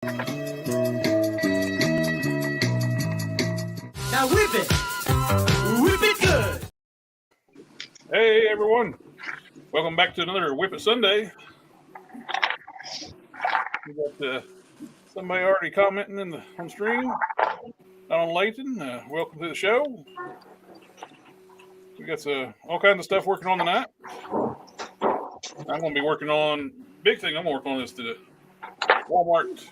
Now whip it! Whip it good! Hey everyone, welcome back to another WIP Sunday. We got somebody already commenting on stream. Donald Layton, welcome to the show. We got all kinds of stuff working on tonight. I'm going to be working on, big thing I'm going to work on is the Walmart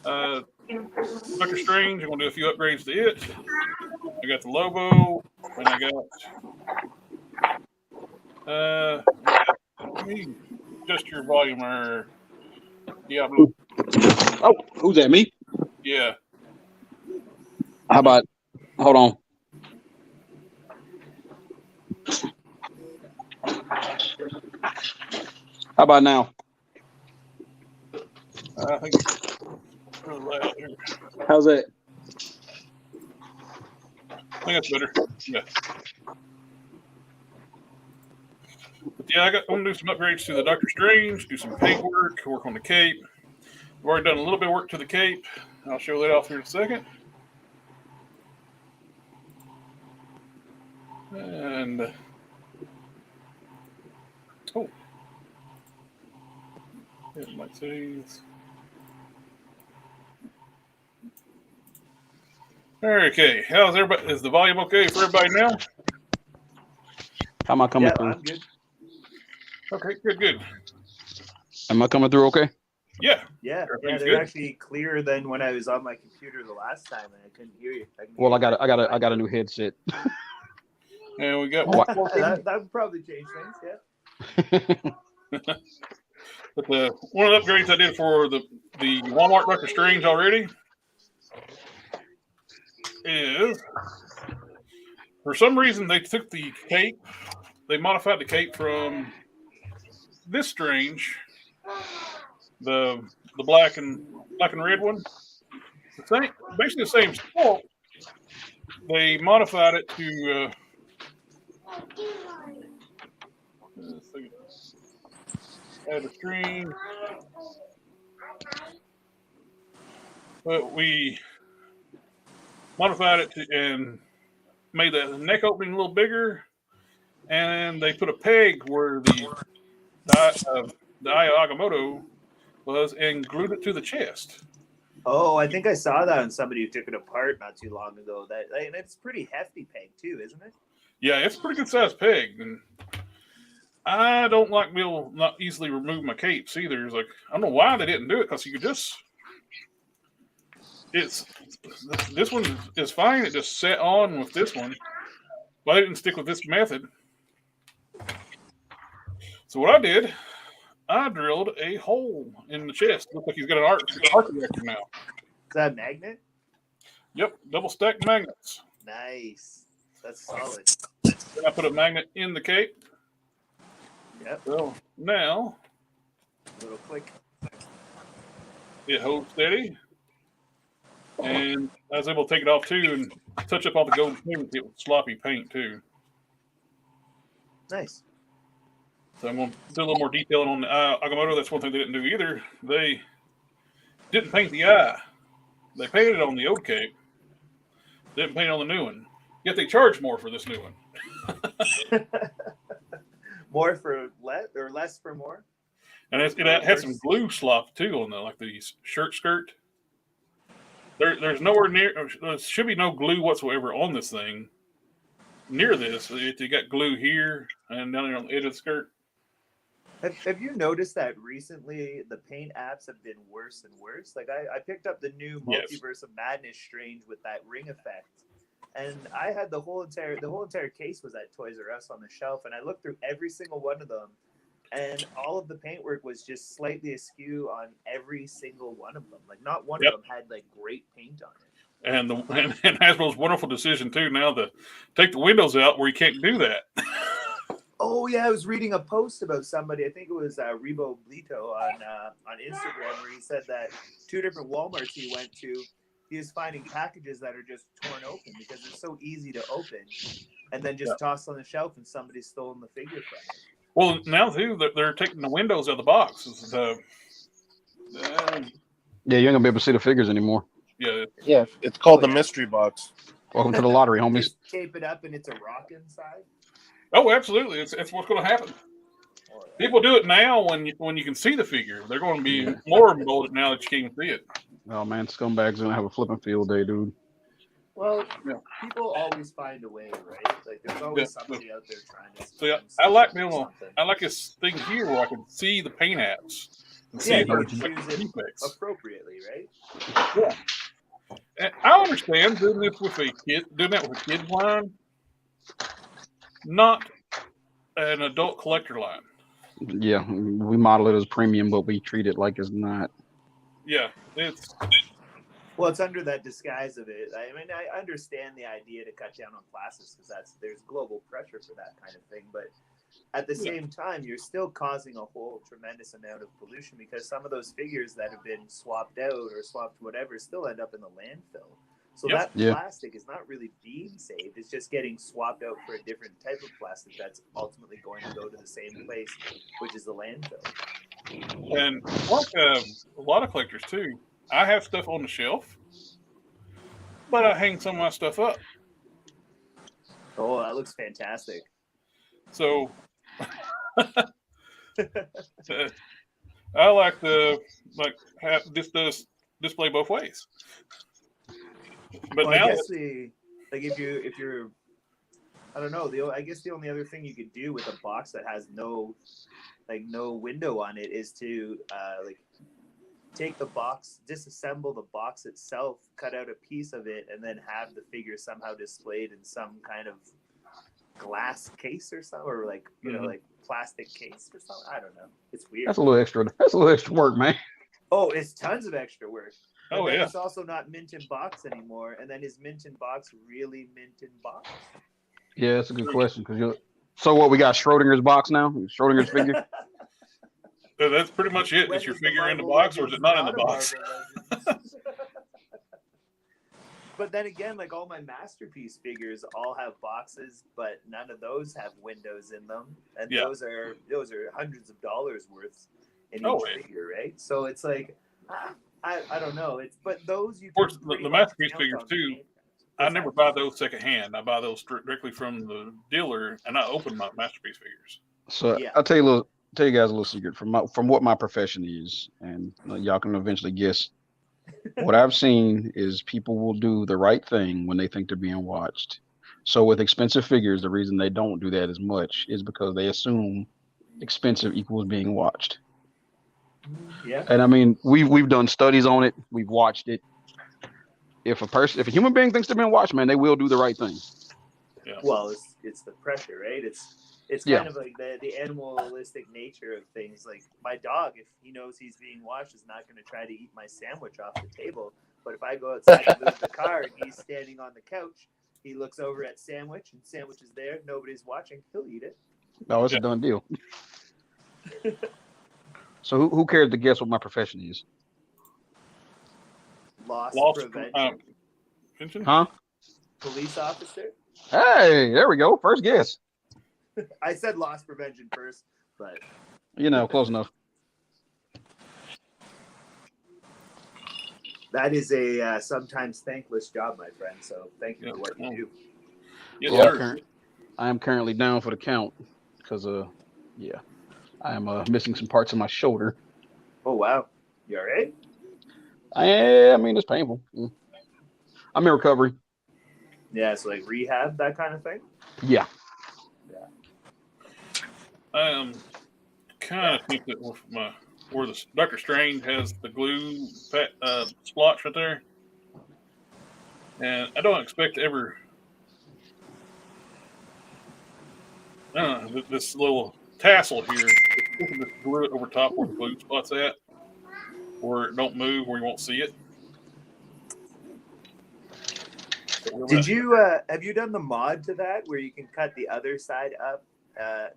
Doctor Strange. I'm going to do a few upgrades to it. I got the Lobo, and I got, let me adjust your volume or Diablo. Oh, who's that, me? Yeah. How about, hold on. How about now? I think it's really loud here. How's that? I think that's better. Yeah. But yeah, I'm going to do some upgrades to the Doctor Strange, do some paint work on the cape. I've already done a little bit of work to the cape. I'll show that off here in a second. And, oh. It might say. Okay, how's everybody? Is the volume okay for everybody now? How am I coming through? I'm good. Okay, good. Am I coming through okay? Yeah. Yeah, Everything's they're good. actually clearer than when I was on my computer the last time, and I couldn't hear you. Well, I got a new headset. And we got that would probably change things. Yeah. But one of the upgrades I did for the Walmart Doctor Strange already is, for some reason, they took the cape, they modified the cape from this Strange, the black and red one, basically the same sculpt. They modified it to add a screen, but we modified it and made the neck opening a little bigger, and they put a peg where the Eye of Agamotto was and glued it to the chest. Oh, I think I saw that on somebody who took it apart not too long ago. It's pretty hefty peg too, isn't it? Yeah, it's a pretty good sized peg, and I don't like being able to not easily remove my capes either. It's like, I don't know why they didn't do it, because you could just. This one is fine. It just set on with this one, but I didn't stick with this method. So what I did, I drilled a hole in the chest. Looks like he's got an arc reactor now. Is that a magnet? Yep, double stacked magnets. Nice. That's solid. Then I put a magnet in the cape. Yep. So now Little click. it holds steady. And I was able to take it off too and touch up all the gold paint with sloppy paint too. Nice. So I'm going to do a little more detailing on the Agamotto. That's one thing they didn't do either. They didn't paint the eye. They painted it on the old cape. They didn't paint it on the new one. Yet they charge more for this new one. More for less or less for more? And it had some glue slop too on the skirt. There's nowhere near. There should be no glue whatsoever on this thing. Near this, you got glue here and down here on the edge of the skirt. Have you noticed that recently the paint apps have been worse and worse? Like I picked up the new Multiverse of Madness Strange with that ring effect, and I had the whole entire case was at Toys R Us on the shelf, and I looked through every single one of them, and all of the paintwork was just slightly askew on every single one of them. Like not one of them had like great paint on it. And Hasbro's wonderful decision too now to take the windows out where you can't do that. Oh yeah, I was reading a post about somebody. I think it was Rebo Blito on Instagram, where he said that 2 different WalMarts he went to, he was finding packages that are just torn open because it's so easy to open, and then just tossed on the shelf, and somebody's stolen the figure from it. Well, now too, they're taking the windows out of the box. Yeah, you ain't gonna be able to see the figures anymore. Yeah, it's called the mystery box. Welcome to the lottery, homies. Just tape it up and it's a rock inside. Oh, absolutely. It's what's going to happen. People do it now when you can see the figure. They're going to be more emboldened now that you can't see it. Oh man, scumbags gonna have a flipping field day, dude. Well, people always find a way, right? Like there's always somebody out there trying to. So I like this thing here where I can see the paint apps. And see you can choose it appropriately, right? Yeah. And I understand doing that with a kid line, not an adult collector line. Yeah, we model it as premium, but we treat it like it's not. Yeah, it's under that disguise of it. I mean, I understand the idea to cut down on plastics because there's global pressure for that kind of thing, but at the same time, you're still causing a whole tremendous amount of pollution because some of those figures that have been swapped out or swapped whatever still end up in the landfill. So that plastic is not really being saved. It's just getting swapped out for a different type of plastic that's ultimately going to go to the same place, which is the landfill. And like a lot of collectors too, I have stuff on the shelf, but I hang some of my stuff up. Oh, that looks fantastic. So I like have this does display both ways. But now, I guess if you're, I don't know. I guess the only other thing you could do with a box that has no window on it is to take the box, disassemble the box itself, cut out a piece of it, and then have the figure somehow displayed in some kind of glass case or something, or like plastic case or something. I don't know. It's weird. That's a little extra. That's a little extra work, man. Oh, it's tons of extra work. Oh yeah. It's also not mint in box anymore. And then is mint in box really mint in box? Yeah, that's a good question. So what, we got Schrodinger's box now? Schrodinger's figure? So that's pretty much it. Is your figure in the box or is it not in the box? But then again, like all my masterpiece figures all have boxes, but none of those have windows in them. And those are hundreds of dollars worth in each figure, right? So it's like I don't know. But those you. Of course, the masterpiece figures too. I never buy those secondhand. I buy those directly from the dealer, and I open my masterpiece figures. So I'll tell you guys a little secret from what my profession is, and y'all can eventually guess. What I've seen is people will do the right thing when they think they're being watched. So with expensive figures, the reason they don't do that as much is because they assume expensive equals being watched. Yeah. And I mean, we've done studies on it. We've watched it. If a human being thinks they're being watched, man, they will do the right thing. Yeah. Well, it's the pressure, right? It's kind of like the animalistic nature of things. Like my dog, if he knows he's being watched, is not going to try to eat my sandwich off the table. But if I go outside and move the car and he's standing on the couch, he looks over at sandwich and sandwich is there. Nobody's watching. He'll eat it. No, it's a done deal. So who cares to guess what my profession is? Loss prevention. Huh? Police officer. Hey, there we go. First guess. I said loss prevention first, but close enough. That is a sometimes thankless job, my friend. So thank you for what you do. Yes, I am currently down for the count because I am missing some parts of my shoulder. Oh wow, you all right? I mean, it's painful. I'm in recovery. Yeah, so like rehab, that kind of thing. Yeah. I kind of think that where the Dr. Strange has the glue splotch right there, and I don't expect to ever. This little tassel here, just glue it over top where the glue spot's at, where it don't move, where you won't see it. Did you have you done the mod to that where you can cut the other side up,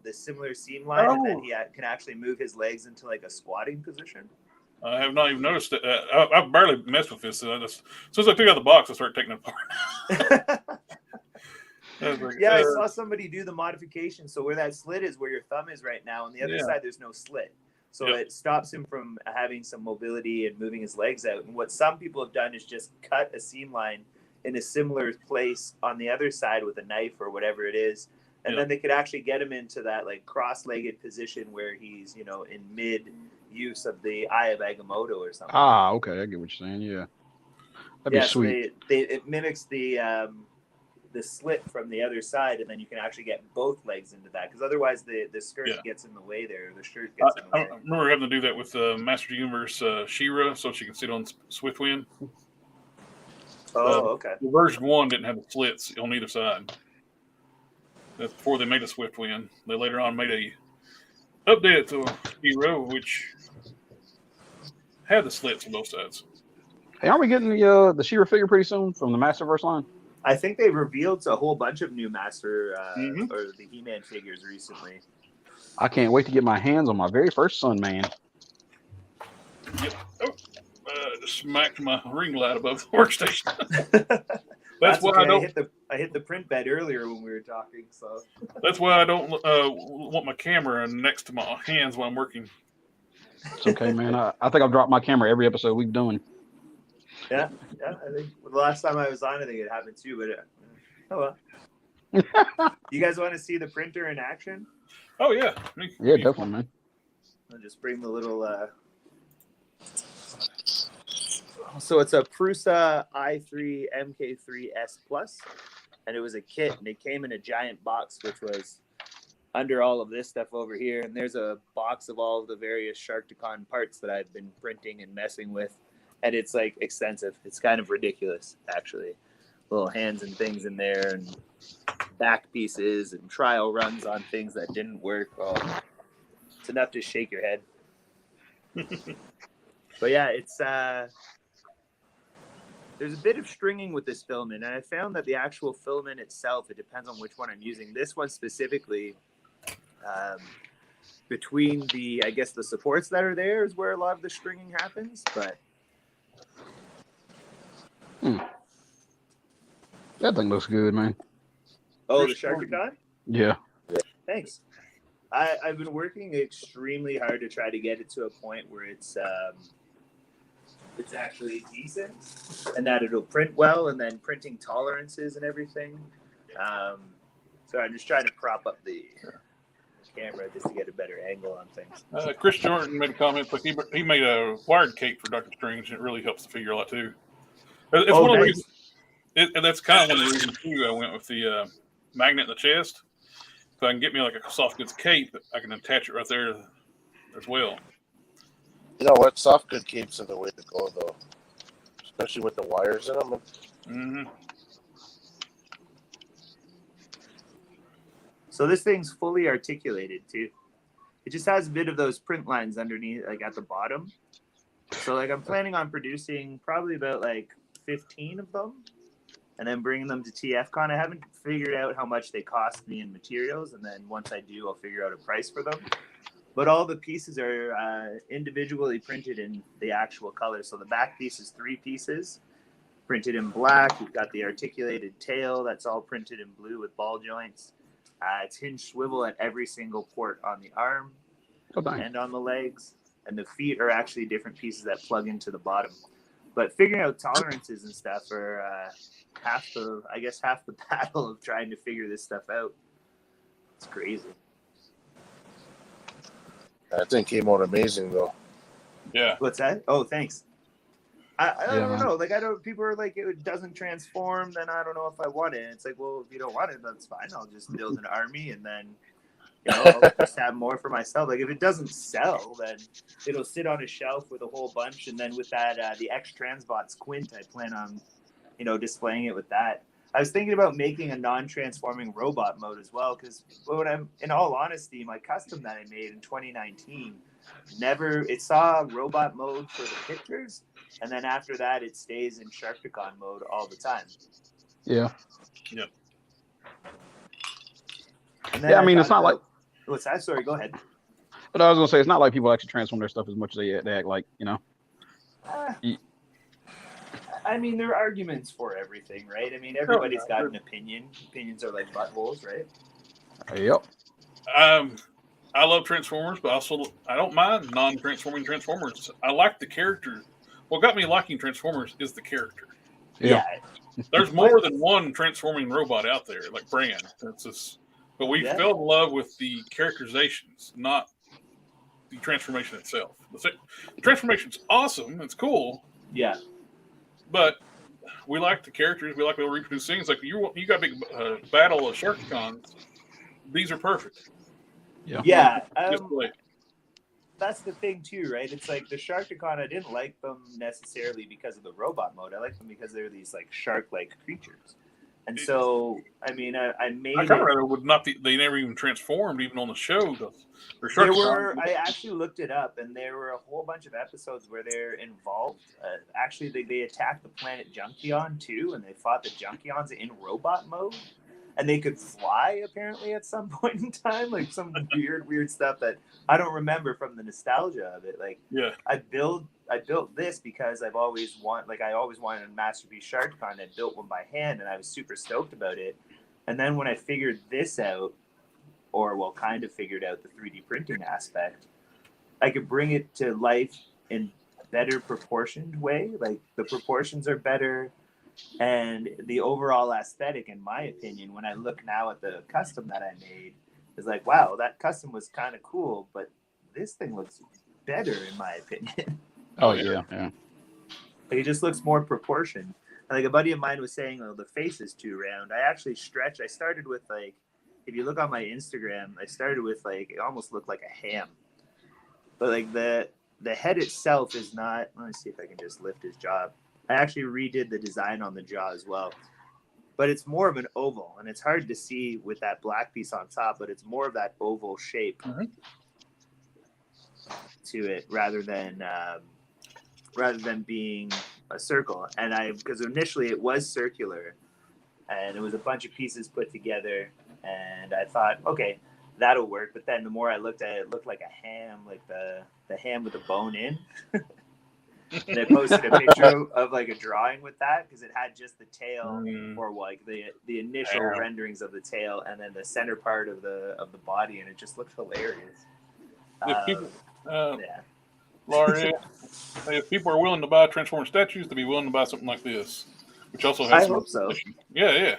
the similar seam line, and then he can actually move his legs into like a squatting position? I have not even noticed it. I've barely messed with this. As soon as I took out the box, I started taking it apart. I saw somebody do the modification. So where that slit is, where your thumb is right now, on the other side, there's no slit. So it stops him from having some mobility and moving his legs out. And what some people have done is just cut a seam line in a similar place on the other side with a knife or whatever it is. And then they could actually get him into that like cross-legged position where he's, you know, in mid use of the Eye of Agamotto or something. Ah, okay. I get what you're saying. Yeah. That'd be sweet. So it mimics the slit from the other side, and then you can actually get both legs into that, because otherwise the skirt gets in the way there. The shirt gets in the way. I remember having to do that with Master Universe She-Ra, so she can sit on Swiftwind. Okay. The version 1 didn't have the slits on either side. That's before they made a Swiftwind. They later on made a update to She-Ra, which had the slits on both sides. Hey, aren't we getting the She-Ra figure pretty soon from the Masterverse line? I think they revealed a whole bunch of new Master or the He-Man figures recently. I can't wait to get my hands on my very first Sun Man. Yep. Oh, just smacked my ring light above the workstation. That's why okay. I hit the print bed earlier when we were talking. So that's why I don't want my camera next to my hands while I'm working. It's okay, man. I think I've dropped my camera every episode we've done. Yeah. I think the last time I was on, I think it happened too. But oh well. You guys want to see the printer in action? Oh yeah. Yeah, definitely, man. I'll just bring the little. So it's a Prusa i3 MK3S Plus, and it was a kit, and it came in a giant box, which was under all of this stuff over here. And there's a box of all of the various Sharkticon parts that I've been printing and messing with, and it's like extensive. It's kind of ridiculous, actually. Little hands and things in there, and back pieces, and trial runs on things that didn't work. Oh, it's enough to shake your head. But yeah, it's there's a bit of stringing with this filament, and I found that the actual filament itself, it depends on which one I'm using. This one specifically, between the, I guess, the supports that are there is where a lot of the stringing happens, but That thing looks good, man. Oh, the Sharkticon? Yeah. Thanks. I've been working extremely hard to try to get it to a point where it's actually decent and that it'll print well, and then printing tolerances and everything. So I'm just trying to prop up the camera just to get a better angle on things. Chris Jordan made a comment, like he made a wired cape for Doctor Strange, and it really helps the figure a lot too. It's one of the reasons. And that's kind of one of the reasons too I went with the magnet in the chest. So I can get me like a soft goods cape, I can attach it right there as well. You know what? Soft good capes are the way to go, though, especially with the wires in them. Mm-hmm. So this thing's fully articulated too. It just has a bit of those print lines underneath, like at the bottom. So like I'm planning on producing probably about like 15 of them, and then bringing them to TFCon. I haven't figured out how much they cost me in materials, and then once I do, I'll figure out a price for them. But all the pieces are individually printed in the actual color. So the back piece is 3 pieces, printed in black. You've got the articulated tail that's all printed in blue with ball joints. It's hinge swivel at every single port on the arm and on the legs. And the feet are actually different pieces that plug into the bottom. But figuring out tolerances and stuff are half the battle of trying to figure this stuff out. It's crazy. That thing came out amazing, though. Yeah. What's that? Oh, thanks. I don't know. Like, people are like, it doesn't transform, then I don't know if I want it. It's like, well, if you don't want it, that's fine. I'll just build an army, and then, I'll just have more for myself. Like, if it doesn't sell, then it'll sit on a shelf with a whole bunch. And then with that, the X Transbots Quint, I plan on, displaying it with that. I was thinking about making a non-transforming robot mode as well, because in all honesty, my custom that I made in 2019, it saw robot mode for the pictures, and then after that, it stays in Sharkticon mode all the time. Yeah. Yeah. Yeah, I mean, it's not like... What's that? Sorry, go ahead. But I was going to say, it's not like people actually transform their stuff as much as they act like, I mean, there are arguments for everything, right? I mean, everybody's got an opinion. Opinions are like buttholes, right? Yep. I love Transformers, but I don't mind non-transforming Transformers. I like the character. What got me liking Transformers is the character. Yeah. There's more than one transforming robot out there, like Brand. But we fell in love with the characterizations, not the transformation itself. The transformation's awesome. It's cool. Yeah. But we like the characters. We like to reproduce things. Like you got a big battle of Sharkticons. These are perfect. Yeah. Display. That's the thing too, right? It's like the Sharkticon, I didn't like them necessarily because of the robot mode. I like them because they're these like shark-like creatures. And so, I mean, I made I kind of would not. They never even transformed, even on the show. I actually looked it up, and there were a whole bunch of episodes where they're involved. Actually, they attacked the planet Junkion too, and they fought the Junkions in robot mode. And they could fly apparently at some point in time, like some weird stuff that I don't remember from the nostalgia of it. Like, I built this because I always wanted a Masterpiece Sharkticon. I built one by hand, and I was super stoked about it. And then when I figured this out, kind of figured out the 3D printing aspect, I could bring it to life in a better proportioned way. Like the proportions are better. And the overall aesthetic, in my opinion, when I look now at the custom that I made, is like, wow, that custom was kind of cool, but this thing looks better, in my opinion. Oh, yeah. Like, it just looks more proportioned. And like a buddy of mine was saying, oh, the face is too round. I actually stretched. I started with, like, if you look on my Instagram, I started with, like, it almost looked like a ham. But, like, the head itself is not, let me see if I can just lift his jaw. I actually redid the design on the jaw as well, but it's more of an oval, and it's hard to see with that black piece on top, but it's more of that oval shape to it rather than being a circle. And because initially it was circular, and it was a bunch of pieces put together, and I thought, okay, that'll work. But then the more I looked at it, it looked like a ham, like the ham with the bone in. And I posted a picture of like a drawing with that because it had just the tail or like the initial renderings of the tail and then the center part of the body, and it just looked hilarious. Laurie, if people are willing to buy Transformer statues, to be willing to buy something like this, which also has. I hope so. Yeah.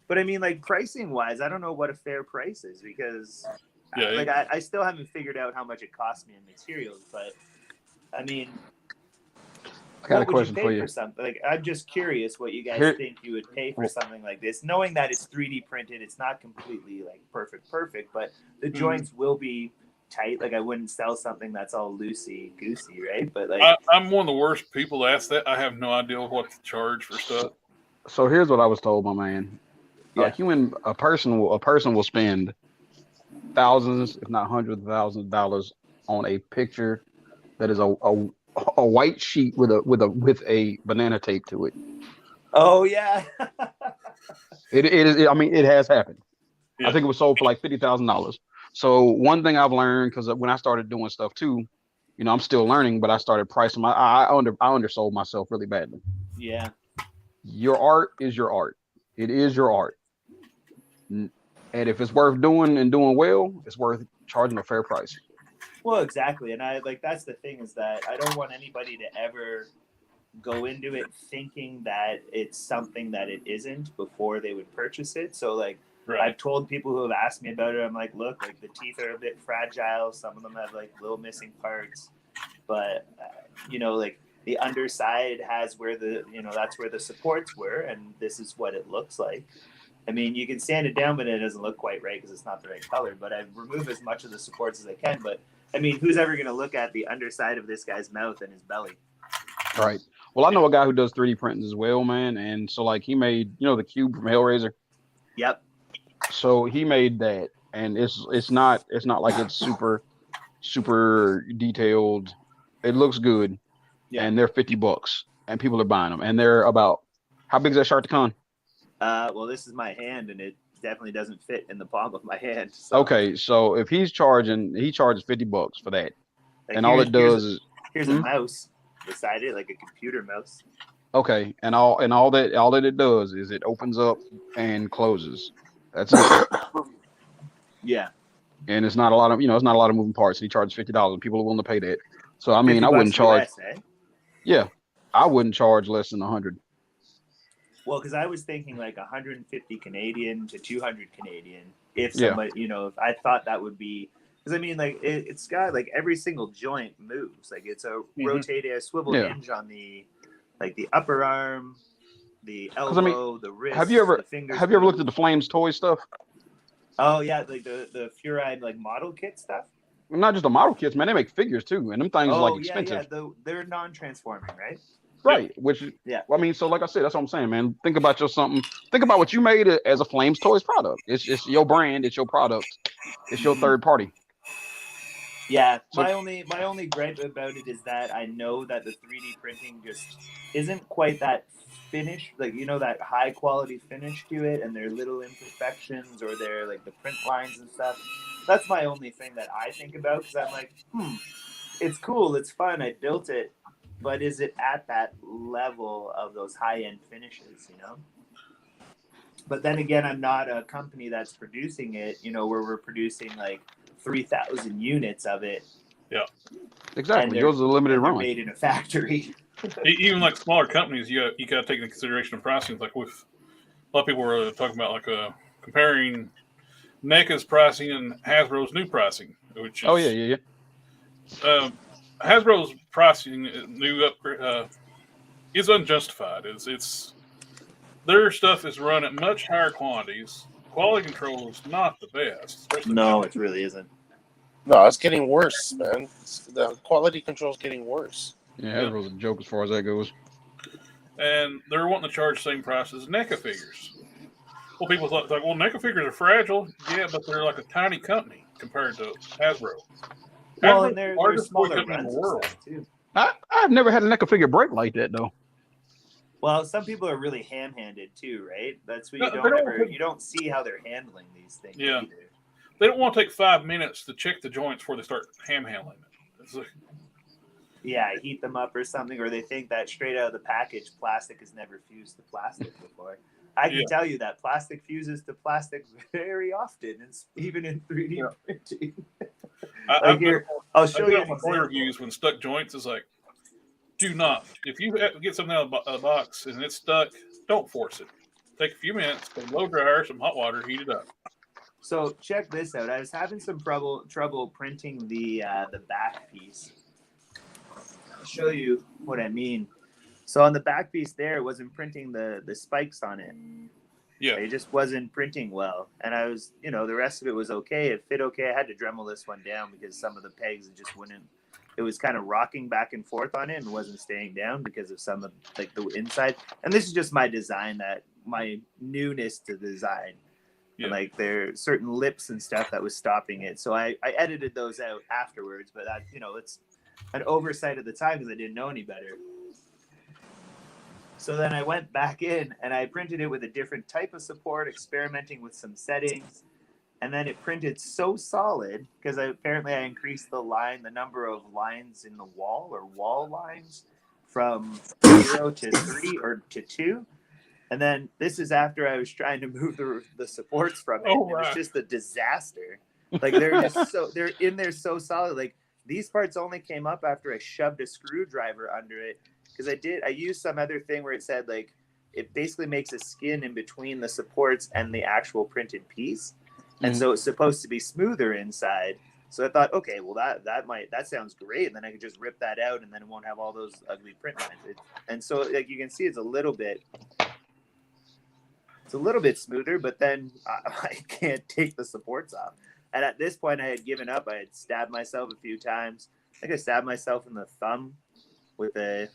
But I mean, like pricing wise, I don't know what a fair price is because, I still haven't figured out how much it costs me in materials. But I mean. I got a question for you. For something? Like, I'm just curious what you guys think you would pay for something like this, knowing that it's 3D printed. It's not completely like perfect, but the joints will be tight. Like I wouldn't sell something that's all loosey goosey, right? But like, I'm one of the worst people to ask that. I have no idea what to charge for stuff. So here's what I was told, my man. A person will spend thousands, if not hundreds of thousands of dollars on a picture that is a white sheet with a banana tape to it. Oh yeah. It is. I mean, it has happened. Yeah. I think it was sold for like $50,000. So one thing I've learned, because when I started doing stuff too, I'm still learning, but I started pricing I undersold myself really badly. Yeah. Your art is your art. It is your art. And if it's worth doing and doing well, it's worth charging a fair price. Well, exactly. And that's the thing is that I don't want anybody to ever go into it thinking that it's something that it isn't before they would purchase it. So like I've told people who have asked me about it, I'm like, look, like the teeth are a bit fragile. Some of them have like little missing parts, but like the underside has where that's where the supports were. And this is what it looks like. I mean, you can sand it down, but it doesn't look quite right because it's not the right color. But I've removed as much of the supports as I can. But I mean, who's ever going to look at the underside of this guy's mouth and his belly? Right. Well, I know a guy who does 3D printing as well, man. And so like he made, the cube from Hellraiser. Yep. So he made that, and it's not like it's super detailed. It looks good. Yeah. And they're $50 and people are buying them. And they're about, how big is that Sharkticon? Well, this is my hand, and it definitely doesn't fit in the palm of my hand. So. Okay, so if he charges $50 for that, like and all it does here's a mouse beside it, like a computer mouse. Okay, and all that it does is it opens up and closes. That's it. Yeah. and it's not a lot of it's not a lot of moving parts. And he charges $50, and people are willing to pay that. So I mean, I wouldn't charge. US, eh? Yeah, I wouldn't charge less than 100. Well, because I was thinking like 150 Canadian to 200 Canadian. If Yeah. somebody, if I thought that would be, because I mean, like it's got like every single joint moves. Like it's a rotated, a swivel hinge on the upper arm, the elbow, the wrist. Have you ever the fingers looked at the Flames toy stuff? Oh yeah, like the Furide like model kit stuff. Not just the model kits, man. They make figures too, and them things are like expensive. Yeah. They're non-transforming, right? Right. Which I mean, so like I said, that's what I'm saying, man. Think about Think about what you made as a Flames Toys product. It's your brand. It's your product. It's your third party. Yeah. So, my only gripe about it is that I know that the 3D printing just isn't quite that finish, like that high quality finish to it, and their little imperfections or their like the print lines and stuff. That's my only thing that I think about, because I'm like, it's cool, it's fun, I built it, but is it at that level of those high end finishes, But then again, I'm not a company that's producing it, where we're producing like 3,000 units of it. Yeah, exactly. Yours is a limited run. Made in a factory. Even like smaller companies, you got to take into consideration of pricing. Like with a lot of people were talking about like comparing NECA's pricing and Hasbro's new pricing, which is Hasbro's pricing new upgrade is unjustified. It's their stuff is run at much higher quantities. Quality control is not the best. No, it really isn't. No, it's getting worse, man. The quality control is getting worse. Yeah, Hasbro's a joke as far as that goes. And they're wanting to charge the same price as NECA figures. Well, people thought, like, well, NECA figures are fragile. Yeah, but they're like a tiny company compared to Hasbro. Well, and they're smaller runs in the world too. I've never had a NECA figure break like that though. Well, some people are really ham-handed too, right? That's what you don't see how they're handling these things either. They don't want to take 5 minutes to check the joints before they start ham-handling it. Heat them up or something, or they think that straight out of the package, plastic has never fused to plastic before. I can tell you that plastic fuses to plastic very often, even in 3D printing. I'll show you my reviews when stuck joints is like, do not. If you get something out of a box and it's stuck, don't force it. Take a few minutes, put a blow dryer, some hot water, heat it up. So check this out. I was having some trouble printing the back piece. I'll show you what I mean. So on the back piece there, it wasn't printing the spikes on it. Yeah. It just wasn't printing well. And I was, the rest of it was okay. It fit okay. I had to Dremel this one down because some of the pegs just wouldn't. It was kind of rocking back and forth on it and wasn't staying down because of some of like the inside. And this is just my design, my newness to design. Yeah. And like there are certain lips and stuff that was stopping it. So I edited those out afterwards, but that, it's an oversight at the time because I didn't know any better. So then I went back in and I printed it with a different type of support, experimenting with some settings. And then it printed so solid because apparently I increased the number of lines in the wall or wall lines from 0 to 3 or to 2. And then this is after I was trying to move the supports from it. Oh, wow. It was just a disaster. Like they're in there so solid. Like these parts only came up after I shoved a screwdriver under it because I used some other thing where it said like it basically makes a skin in between the supports and the actual printed piece. And so it's supposed to be smoother inside. So I thought, okay, well that sounds great. And then I could just rip that out and then it won't have all those ugly print lines. And so like you can see it's a little bit smoother, but then I can't take the supports off. And at this point I had given up. I had stabbed myself a few times. I think I stabbed myself in the thumb with the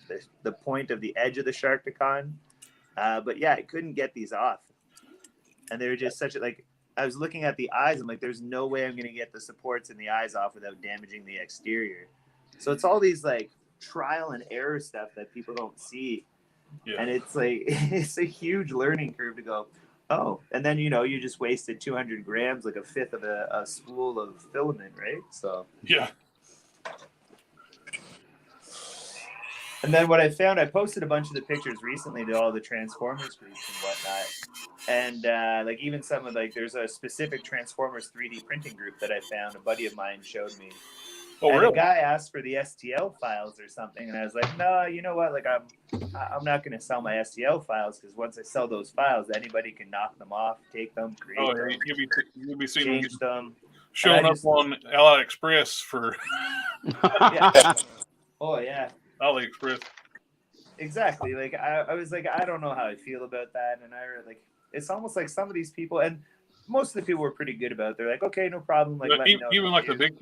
point of the edge of the Sharkticon. But yeah, I couldn't get these off. And they were just I was looking at the eyes. I'm like, there's no way I'm going to get the supports in the eyes off without damaging the exterior. So it's all these like trial and error stuff that people don't see. Yeah. And it's like, it's a huge learning curve to go, oh, and then, you just wasted 200 grams, like a fifth of a spool of filament, right? So, yeah. And then what I found, I posted a bunch of the pictures recently to all the Transformers groups and whatnot. And like even some of like, there's a specific Transformers 3D printing group that I found. A buddy of mine showed me. Oh, and really? a guy asked for the STL files or something, and I was like, no, you know what? Like I'm not going to sell my STL files because once I sell those files, anybody can knock them off, take them, create them, you'll be seeing change them. showing up on AliExpress for Yeah. Oh yeah. AliExpress. Exactly. Like I was like, I don't know how I feel about that, and like it's almost like some of these people, and most of the people were pretty good about it. They're like, okay, no problem. Like even like the big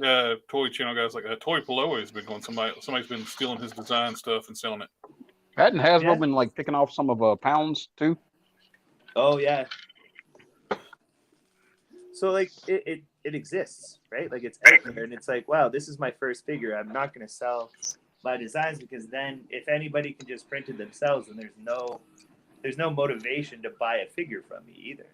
toy channel guys, like Toy Paloa has been going. Somebody's been stealing his design stuff and selling it. Hadn't Hasbro been like picking off some of Pounds too? Oh yeah. So like it exists, right? Like it's out there, and it's like, wow, this is my first figure. I'm not going to sell my designs because then if anybody can just print it themselves, then there's no motivation to buy a figure from me either.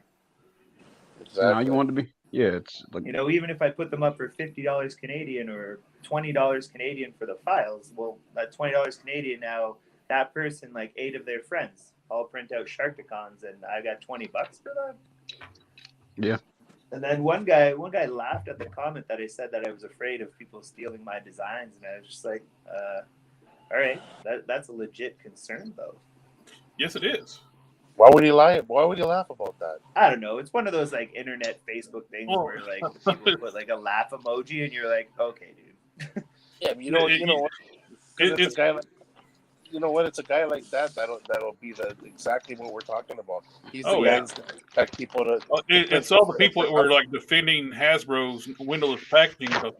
Exactly. Now you want to be, it's like, even if I put them up for $50 Canadian or $20 Canadian for the files, well, that $20 Canadian now, that person, like 8 of their friends, all print out Sharkticons, and I got $20 for that. Yeah. And then one guy laughed at the comment that I said that I was afraid of people stealing my designs, and I was just like, all right, that's a legit concern, though. Yes, it is. Why would he lie? Why would he laugh about that? I don't know. It's one of those like internet Facebook things where like people put like a laugh emoji, and you're like, okay, dude. Yeah, you know what? It's a guy like, you know what? It's a guy like that'll be exactly what we're talking about. He's the guy that expect people to. It's all the people that were like defending Hasbro's windowless packaging because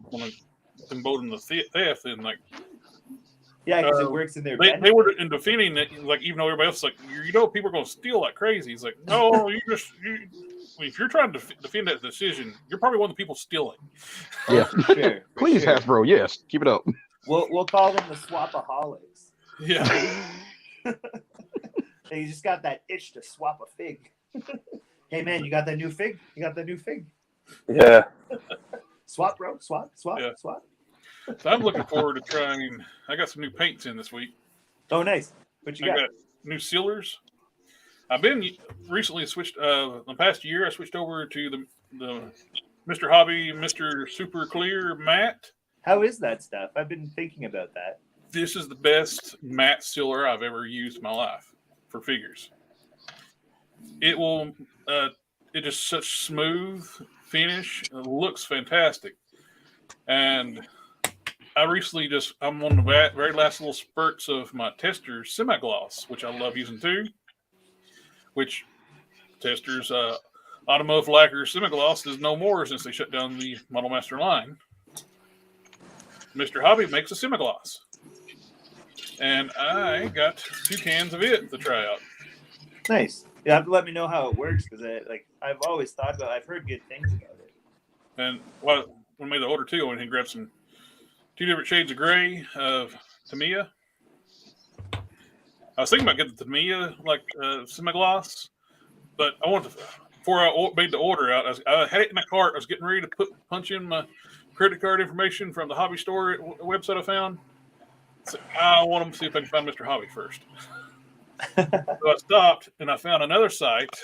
embolden the theft and like. Yeah, because it works in their. They were in defending it, like even though everybody else is like, people are going to steal like crazy. He's like, no, if you're trying to defend that decision, you're probably one of the people stealing. Yeah, for please, sure. Hasbro, yes, keep it up. We'll call them the swapaholics. Yeah, they just got that itch to swap a fig. Hey man, you got that new fig? Yeah. Swap, bro. Swap. Yeah. Swap. So I'm looking forward to trying. I got some new paints in this week. Oh, nice. What you got? I got new sealers. I've been recently switched. The past year, I switched over to the Mr. Hobby, Mr. Super Clear matte. How is that stuff? I've been thinking about that. This is the best matte sealer I've ever used in my life for figures. It will. It is such smooth finish. It looks fantastic, and. I'm on the very last little spurts of my Testors semi-gloss, which I love using too. Which Testors automotive lacquer semi-gloss is no more since they shut down the Model Master line. Mr. Hobby makes a semi-gloss, and I got 2 cans of it to try out. Nice. You have to let me know how it works because I've always thought about. I've heard good things about it. And when I made the order too, I went ahead and grabbed 2 different shades of gray of Tamiya. I was thinking about getting the Tamiya semi-gloss, but I wanted to, before I made the order out, I had it in my cart. I was getting ready to punch in my credit card information from the hobby store website I found. So I want to see if I can find Mr. Hobby first. So I stopped and I found another site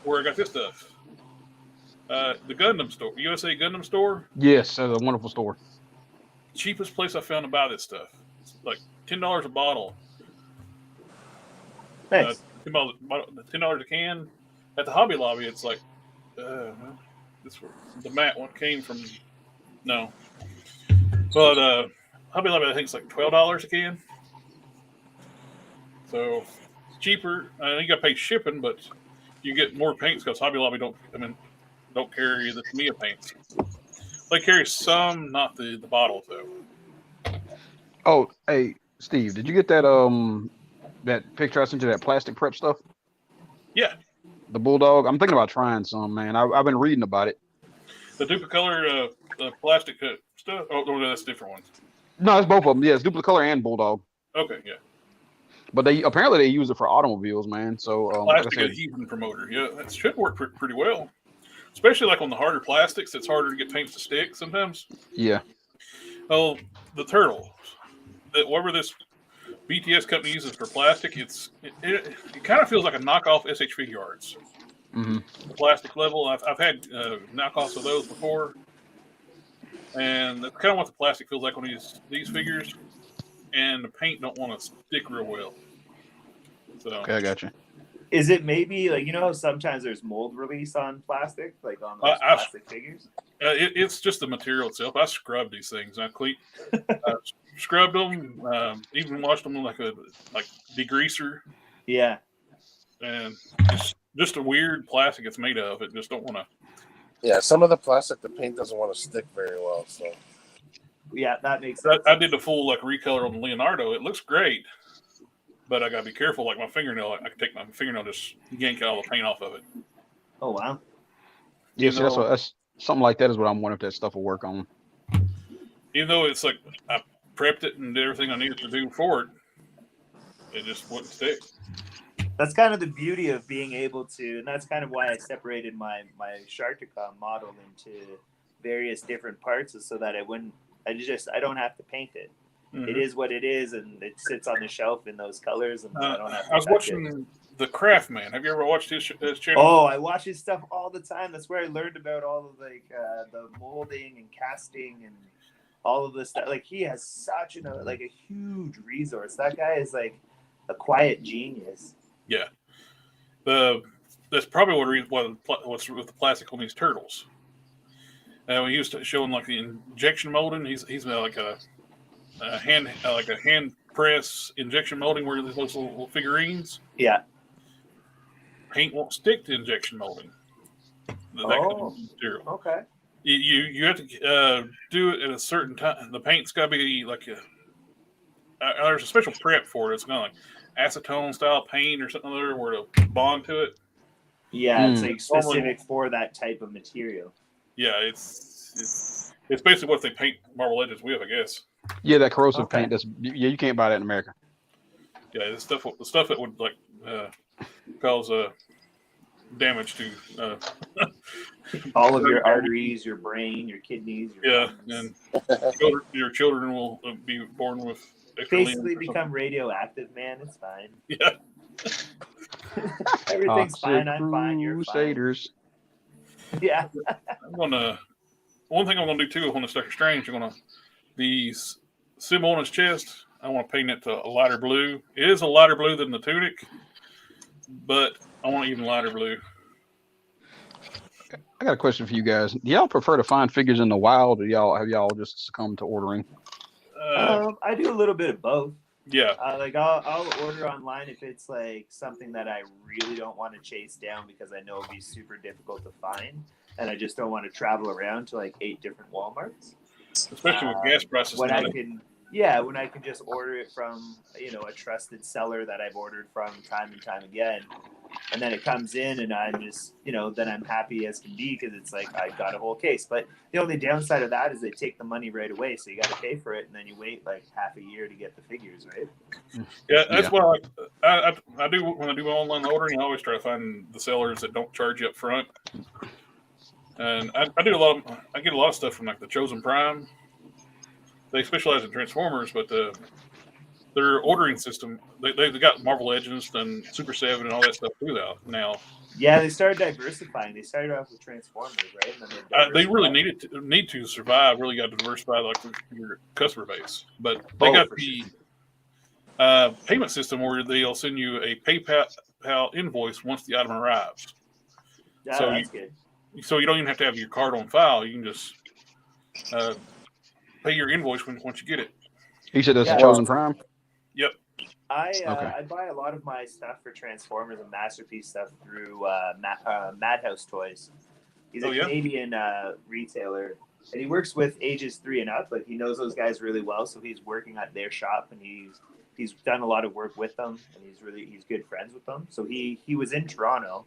where I got this stuff. The Gundam store, USA Gundam store. Yes, a wonderful store. Cheapest place I found to buy this stuff. It's like $10 a bottle. Nice. $10 a can. At the Hobby Lobby, it's like the matte one came from. No, but Hobby Lobby I think it's like $12 a can. So it's cheaper. You got to pay shipping, but you get more paints because Hobby Lobby don't carry the Tamiya paints. They carry some, not the bottles though. Oh, hey Steve, did you get that that picture I sent you, that plastic prep stuff? Yeah. The Bulldog. I'm thinking about trying some, man. I've been reading about it. The Duplicolor the plastic stuff. Oh no, that's different ones. No, it's both of them. Yeah, it's Duplicolor and Bulldog. Okay, yeah. But they apparently use it for automobiles, man. So plastic adhesion promoter. Yeah, that should work pretty well. Especially like on the harder plastics, it's harder to get paints to stick sometimes. Yeah. Well, the turtles, that whatever this BTS company uses for plastic, it kind of feels like a knockoff SH Figure Arts. Mm-hmm. The plastic level. I've had knockoffs of those before, and that's kind of what the plastic feels like on these figures. And the paint don't want to stick real well. So Okay, I got you. Is it maybe like, you know how sometimes there's mold release on plastic, like on those plastic figures? It's just the material itself. I scrubbed these things. I scrubbed them, even washed them like degreaser. Yeah. And it's just a weird plastic it's made of. It just don't want to. Yeah, some of the plastic, the paint doesn't want to stick very well. So yeah, that makes sense. I did the full recolor on the Leonardo. It looks great, but I gotta be careful. Like my fingernail, I can take my fingernail, just yank all the paint off of it. Oh wow. Yeah, see, that's something like that is what I'm wondering if that stuff will work on. Even though it's like I prepped it and did everything I needed to do for it, it just wouldn't stick. That's kind of the beauty of being able to, and that's kind of why I separated my Sharkticon model into various different parts, is so that I don't have to paint it. Mm-hmm. It is what it is, and it sits on the shelf in those colors, and I don't have to. I was watching The Craft Man. Have you ever watched his channel? Oh, I watch his stuff all the time. That's where I learned about all of the molding and casting and all of this stuff. Like, he has such a huge resource. That guy is like a quiet genius. Yeah, that's probably what's with the plastic on these turtles. He was showing like the injection molding. He's like a hand press injection molding where there's those little figurines. Yeah, paint won't stick to injection molding. That kind of material. Okay. You have to do it at a certain time. The paint's got to be like there's a special prep for it. It's kind of like acetone style paint or something other where to bond to it. Yeah, it's like specific for that type of material. Yeah, it's basically what they paint Marvel Legends with, I guess. Yeah, that corrosive paint. You can't buy that in America. Yeah, the stuff that would cause damage to all of your arteries, your brain, your kidneys. Your lungs. And your children will be born with. Basically become radioactive, man. It's fine. Yeah. Everything's fine. I'm fine. You're Crusaders. Fine. Yeah. One thing I'm gonna do too on this Doctor Strange, the symbol on his chest, I want to paint it to a lighter blue. It is a lighter blue than the tunic, but I want even lighter blue. I got a question for you guys. Do y'all prefer to find figures in the wild, or have y'all just succumbed to ordering? I do a little bit of both. Yeah. I'll order online if it's like something that I really don't want to chase down because I know it'll be super difficult to find, and I just don't want to travel around to like 8 different Walmarts. Especially with gas prices. When I can just order it from a trusted seller that I've ordered from time and time again, and then it comes in and I'm just then I'm happy as can be because it's like I got a whole case. But the only downside of that is they take the money right away, so you got to pay for it, and then you wait like half a year to get the figures, right? Yeah, that's why I do when I do my online ordering. I always try to find the sellers that don't charge you up front. And I get a lot of stuff from like the Chosen Prime. They specialize in Transformers, but their ordering system, they got Marvel Legends and Super 7 and all that stuff too now. Yeah, they started diversifying. They started off with Transformers, right? And then they really need to survive. Really got to diversify your customer base. But they got the payment system where they'll send you a PayPal invoice once the item arrives. Yeah, so that's good. So you don't even have to have your card on file. You can just pay your invoice once you get it. He said that's a Chosen Prime? Yep. I buy a lot of my stuff for Transformers and Masterpiece stuff through Madhouse Toys. He's a Canadian retailer, and he works with ages 3 and up. Like, he knows those guys really well, so he's working at their shop, and he's done a lot of work with them, and he's good friends with them. So he was in Toronto,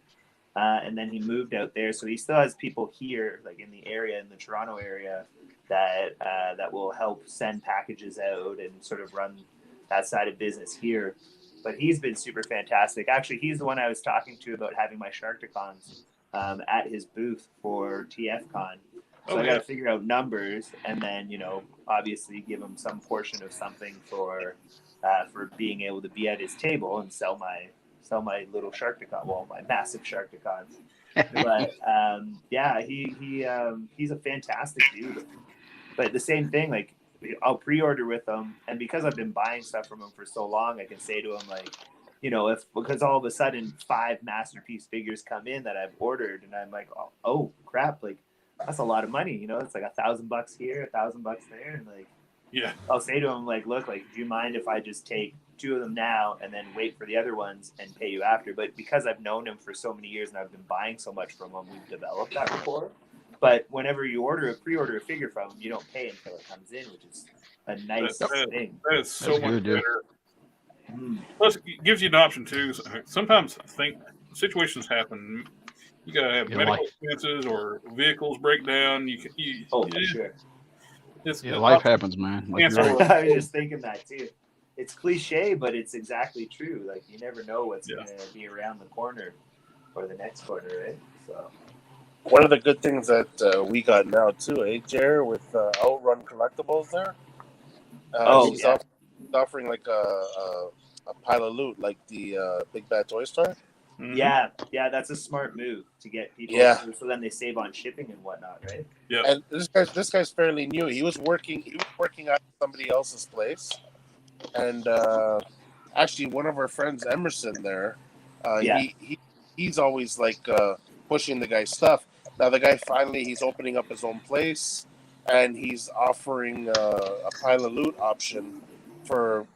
and then he moved out there. So he still has people here, like in the area, in the Toronto area, that will help send packages out and sort of run that side of business here. But he's been super fantastic. Actually, he's the one I was talking to about having my Sharkticons at his booth for TFCon. So I got to figure out numbers, and then obviously give him some portion of something for being able to be at his table and sell my little Sharkticon, well, my massive Sharkticons. But he's a fantastic dude. But the same thing, like I'll pre-order with him, and because I've been buying stuff from him for so long, I can say to him like, because all of a sudden 5 masterpiece figures come in that I've ordered, and I'm like, oh crap, like that's a lot of money, it's like $1,000 here, $1,000 there, and like, yeah, I'll say to him like, look, like, do you mind if I just take 2 of them now and then wait for the other ones and pay you after? But because I've known him for so many years and I've been buying so much from him, we've developed that rapport. But whenever you pre-order a figure from him, you don't pay until it comes in, which is a nice thing. That is so much better. Mm. Plus, it gives you an option too. Sometimes I think situations happen. You gotta have medical expenses or vehicles break down. For sure. Life happens, man. Like, I was just thinking that too. It's cliche, but it's exactly true. Like you never know what's gonna be around the corner or the next corner, right? So. One of the good things that we got now too, Jer, with Outrun Collectibles there. He's offering like a pile of loot, like the Big Bad Toy Store. Mm-hmm. Yeah, that's a smart move to get people. So then they save on shipping and whatnot, right? Yeah. And this guy's fairly new. He was working at somebody else's place, and actually one of our friends, Emerson, there, he's always like pushing the guy's stuff. Now the guy he's opening up his own place, and he's offering a pile of loot option for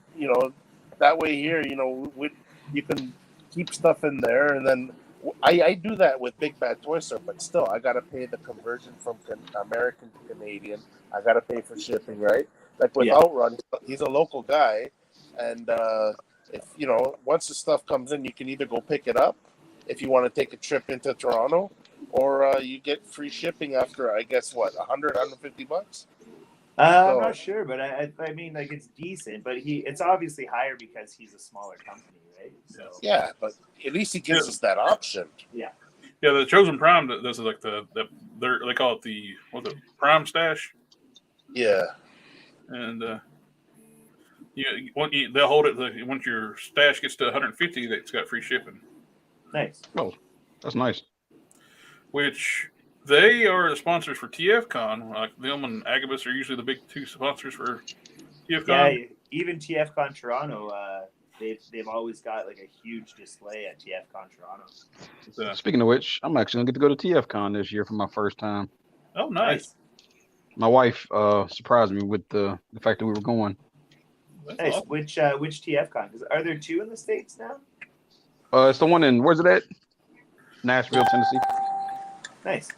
that way here. You can keep stuff in there, and then I do that with Big Bad Toy Store, but still I gotta pay the conversion from American to Canadian. I gotta pay for shipping, right? Like with Outrun, he's a local guy, and if once the stuff comes in, you can either go pick it up if you want to take a trip into Toronto, or you get free shipping after, I guess, what, $150? I'm not sure, but I mean, like, it's decent, but it's obviously higher because he's a smaller company, right? So yeah, but at least he gives us that option. Yeah. Yeah, the Chosen Prime. This is like they call it the Prime Stash. Yeah. And they'll hold it once your stash gets to 150. That's got free shipping. Nice. Oh, that's nice. Which they are the sponsors for TFCon. Like them and Agabus are usually the big 2 sponsors for TFCon. Yeah, even TFCon Toronto, they've always got like a huge display at TFCon Toronto. Speaking of which, I'm actually gonna get to go to TFCon this year for my first time. Oh, nice. My wife surprised me with the fact that we were going. That's nice. Awesome. Which TFCon? Are there 2 in the States now? It's the one where's it at? Nashville, Tennessee. Nice.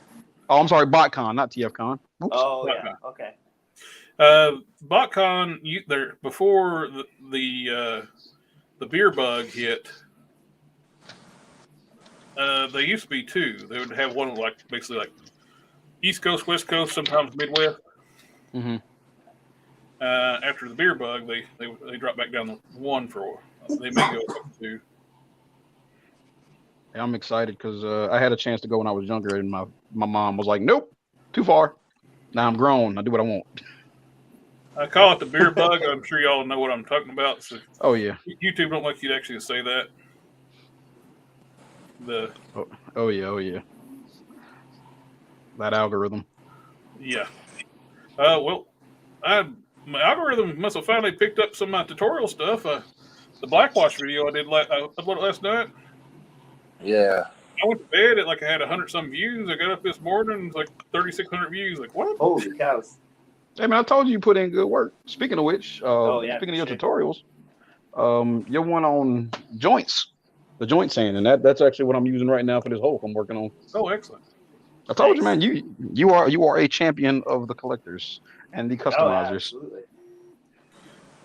Oh, I'm sorry, BotCon, not TFCon. Oops. Oh, yeah. Okay. BotCon, before the beer bug hit, they used to be 2. They would have one basically like East Coast, West Coast, sometimes Midwest. Mm-hmm. After the beer bug, they dropped back down to 1 for. They may go up to 2. I'm excited because I had a chance to go when I was younger, and my mom was like, "Nope, too far." Now I'm grown. I do what I want. I call it the beer bug. I'm sure y'all know what I'm talking about. So oh yeah. YouTube don't like you to actually say that. Oh yeah. That algorithm. Yeah. Well, my algorithm must have finally picked up some of my tutorial stuff. The Blackwash video I did uploaded last night. Yeah. I went to bed at I had 100-some views. I got up this morning, it's 3,600 views. Like, what? Holy cows. Hey, man, I told you put in good work. Speaking of which, speaking of your tutorials, your one on joints, the joint sand, and that's actually what I'm using right now for this Hulk I'm working on. Oh, excellent. I told you, man, you are a champion of the collectors and the customizers. Oh,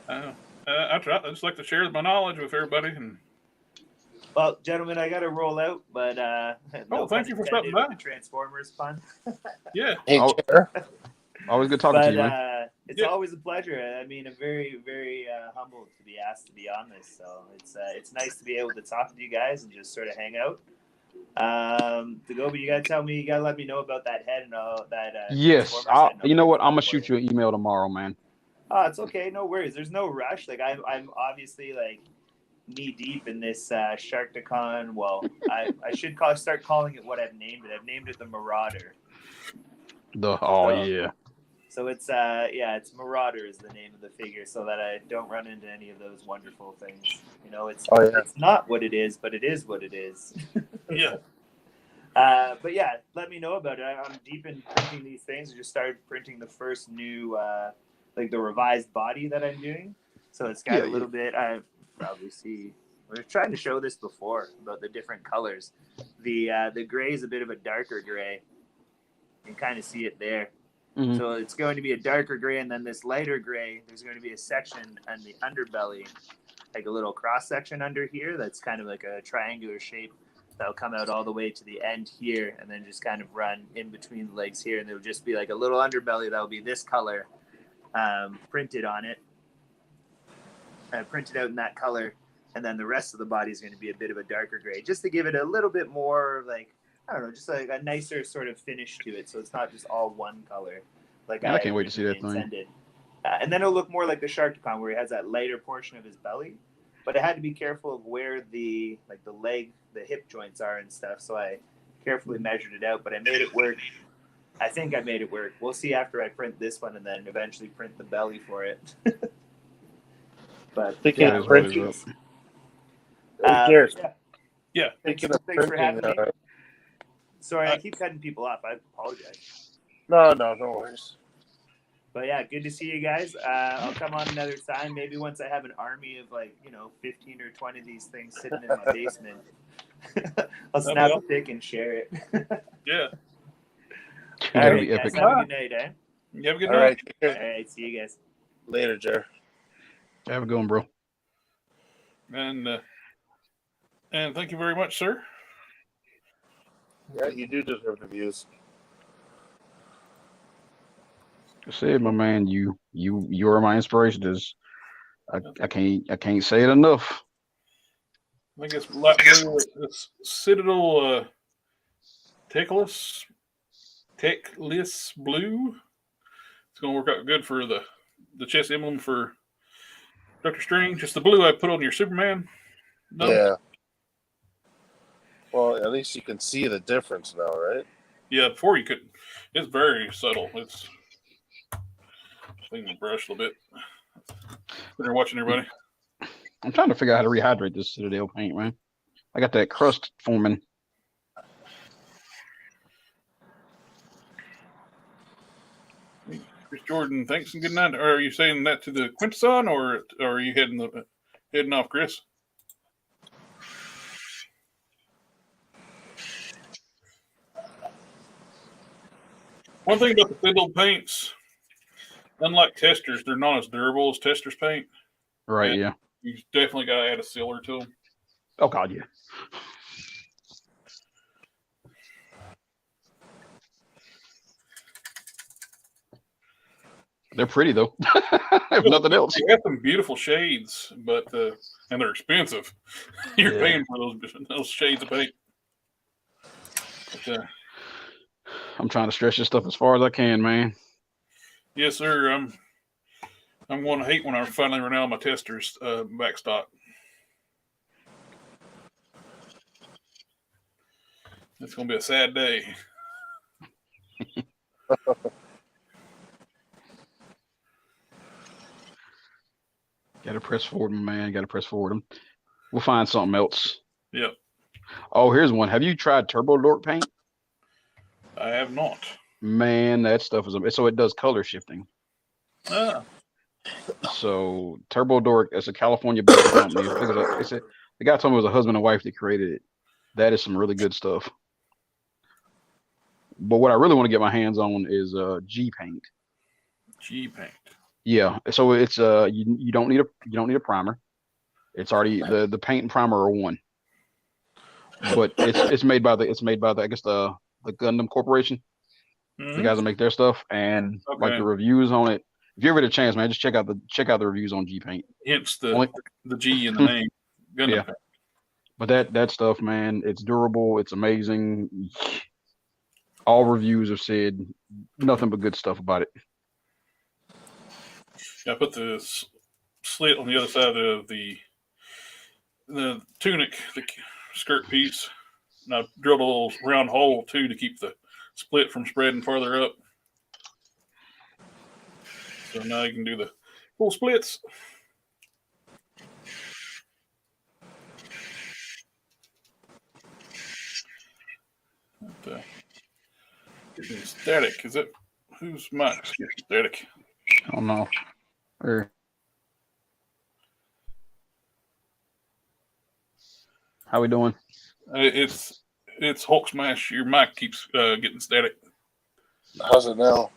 absolutely. I just like to share my knowledge with everybody. And well, gentlemen, I got to roll out, but thank you for stopping by. Transformers fun. Yeah. Hey, always good talking to you, man. It's always a pleasure. I mean, I'm very, very humbled to be asked to be on this. So it's nice to be able to talk to you guys and just sort of hang out. To go, but you gotta tell me. You gotta let me know about that head and all that. Yes, Transformers head and I'll you know print what? it I'm gonna for shoot you. you an email tomorrow, man. Oh, it's okay. No worries. There's no rush. Like I'm obviously like knee deep in this Sharkticon. Well, I should start calling it what I've named it. I've named it the Marauder. Yeah. So it's it's Marauder is the name of the figure, so that I don't run into any of those wonderful things. You know, it's not what it is, but it is what it is. Yeah. But yeah, let me know about it. I'm deep in printing these things. I just started printing the first new, like the revised body that I'm doing. So it's got a little bit. I probably see. We were trying to show this before about the different colors. The gray is a bit of a darker gray. You can kind of see it there. Mm-hmm. So it's going to be a darker gray, and then this lighter gray. There's going to be a section on the underbelly, like a little cross section under here. That's kind of like a triangular shape. That'll come out all the way to the end here and then just kind of run in between the legs here. And there'll just be like a little underbelly that'll be this color printed on it, printed out in that color. And then the rest of the body is going to be a bit of a darker gray, just to give it a little bit more like, I don't know, just like a nicer sort of finish to it. So it's not just all one color. Like I can't wait to see that intended. thing. And then it'll look more like the Sharkticon where he has that lighter portion of his belly. But I had to be careful of where the leg, the hip joints are and stuff. So I carefully measured it out, but I made it work. I think I made it work. We'll see after I print this one and then eventually print the belly for it. But Speaking of printing, yeah. Thanks for having me. Sorry, I keep cutting people off. I apologize. No worries. But yeah, good to see you guys. I'll come on another time. Maybe once I have an army of 15 or 20 of these things sitting in my basement. I'll snap a pic and share it. Yeah. All right, guys, have a good night, eh? You have a good night. All right, see you guys. Later, Jer. Have a good one, bro. And thank you very much, sir. Yeah, you do deserve the views. I said, my man, you are my inspiration. I can't say it enough. I think it's light blue. It's Citadel Techless Blue. It's gonna work out good for the chest emblem for Doctor Strange. It's the blue I put on your Superman. No? Yeah. Well, at least you can see the difference now, right? Yeah, before you could. It's very subtle. It's clean the brush a little bit. When you're watching everybody. I'm trying to figure out how to rehydrate this Citadel paint, man. I got that crust forming. Chris Jordan, thanks and good night. Are you saying that to the Quintesson, or are you heading off, Chris? One thing about the Citadel paints, unlike testers, they're not as durable as testers paint. Right, and yeah. You definitely got to add a sealer to them. Oh, God, yeah. They're pretty, though. If nothing else. They have some beautiful shades, but and they're expensive. You're paying for those shades of paint. But, I'm trying to stretch this stuff as far as I can, man. Yes, sir. I'm going to hate when I finally run out of my testers back stock. It's going to be a sad day. Got to press forward, my man. Got to press forward. We'll find something else. Yep. Oh, here's one. Have you tried Turbo Dork paint? I have not. Man, that stuff is so it does color shifting. Ah. So Turbo Dork, it's a California-based company. The guy told me it was a husband and wife that created it. That is some really good stuff. But what I really want to get my hands on is G paint. G paint. Yeah. So it's you don't need a primer. It's already the paint and primer are one. But it's made by the I guess the Gundam Corporation. Mm-hmm. The guys that make their stuff, and like the reviews on it. If you ever get a chance, man, just check out the reviews on G paint. Hence the G in the name. Gundam paint. But that stuff, man, it's durable. It's amazing. All reviews have said nothing but good stuff about it. I put the slit on the other side of the tunic, the skirt piece, and I drilled a little round hole too to keep the split from spreading farther up. So now you can do the full splits. Getting static. Is that whose mic's getting static? I don't know. How we doing? It's Hulk Smash. Your mic keeps getting static. How's it now?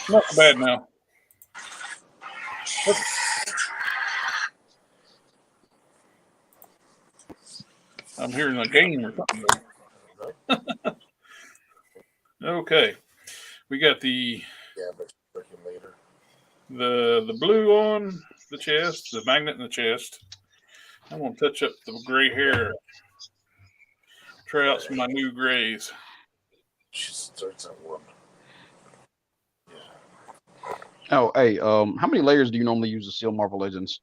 Not bad now. I'm hearing a game or something. Okay, we got the later. the blue on the chest, the magnet in the chest. I'm gonna touch up the gray hair. Try out some of my new grays. She starts at 1. Oh, hey, how many layers do you normally use to seal Marvel Legends?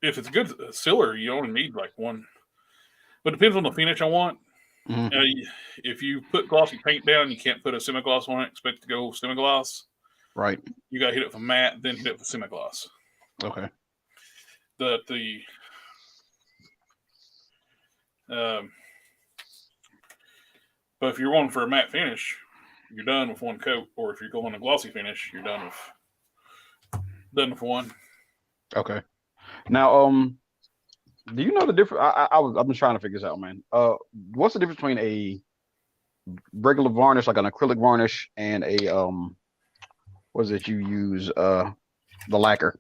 If it's good sealer, you only need like 1. But it depends on the finish I want. Mm-hmm. If you put glossy paint down, you can't put a semi-gloss on it. Expect it to go semi-gloss. Right. You got to hit it with matte, then hit it with semi-gloss. Okay. But if you're going for a matte finish, you're done with 1 coat. Or if you're going a glossy finish, you're done with 1. Okay. Now, do you know the difference? I've been trying to figure this out, man. What's the difference between a regular varnish, like an acrylic varnish, and a what is it you use? The lacquer.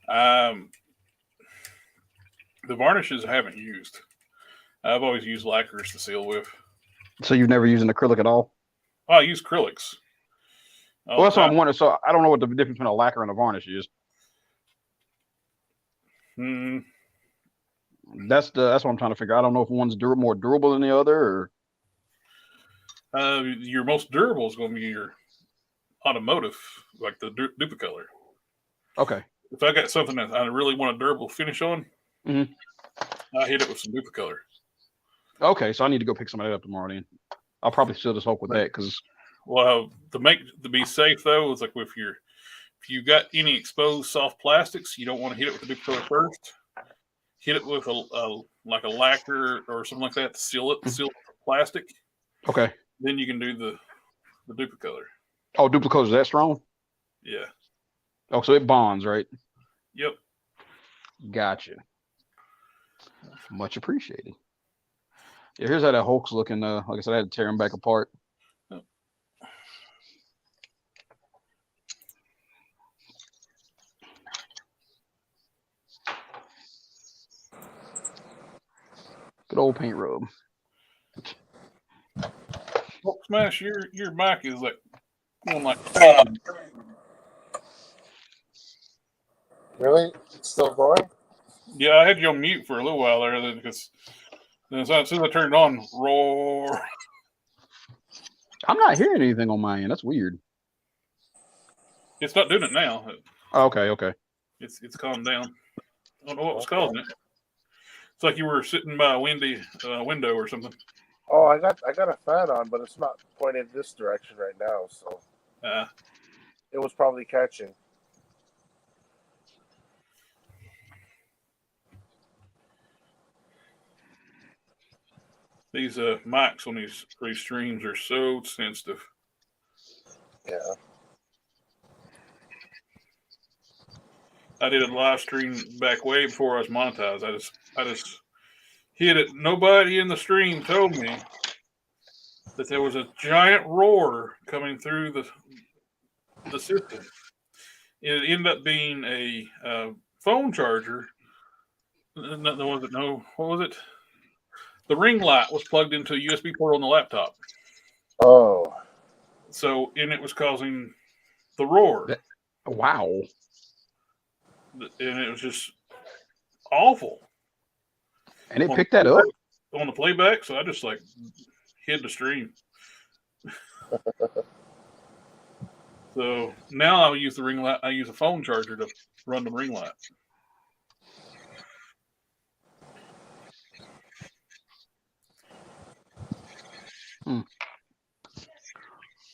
The varnishes I haven't used. I've always used lacquers to seal with. So you've never used an acrylic at all? I use acrylics. Well, that's what I'm wondering. So I don't know what the difference between a lacquer and a varnish is. That's what I'm trying to figure out. I don't know if one's more durable than the other, or your most durable is going to be your automotive, like the Duplicolor. Okay. If I got something that I really want a durable finish on, I hit it with some Duplicolor. Okay, so I need to go pick some of that up tomorrow. Then I'll probably still just hope with that because. Well, to be safe though, it's like if you got any exposed soft plastics, you don't want to hit it with the Duplicolor first. Hit it with a lacquer or something like that to seal the plastic. Okay. Then you can do the Duplicolor. Oh, Duplicolor is that strong? Yeah. Oh, so it bonds, right? Yep. Gotcha. Much appreciated. Yeah, here's how that Hulk's looking. Like I said, I had to tear him back apart. Oh. Good old paint rub. Hulk Smash, your mic is like going like. Really? It's still going? Yeah, I had you on mute for a little while there because as soon as I turned it on, roar. I'm not hearing anything on my end. That's weird. It's not doing it now. Okay. It's calmed down. I don't know what was causing it. It's like you were sitting by a windy window or something. Oh, I got a fan on, but it's not pointed this direction right now, so it was probably catching. These mics on these streams are so sensitive. Yeah. I did a live stream back way before I was monetized. I just hit it. Nobody in the stream told me that there was a giant roar coming through the system. It ended up being a phone charger. What was it? The ring light was plugged into a USB port on the laptop. Oh. So, and it was causing the roar. Wow. And it was just awful. And it picked that up on the playback, so I just like hid the stream. So now I use the ring light. I use a phone charger to run the ring light.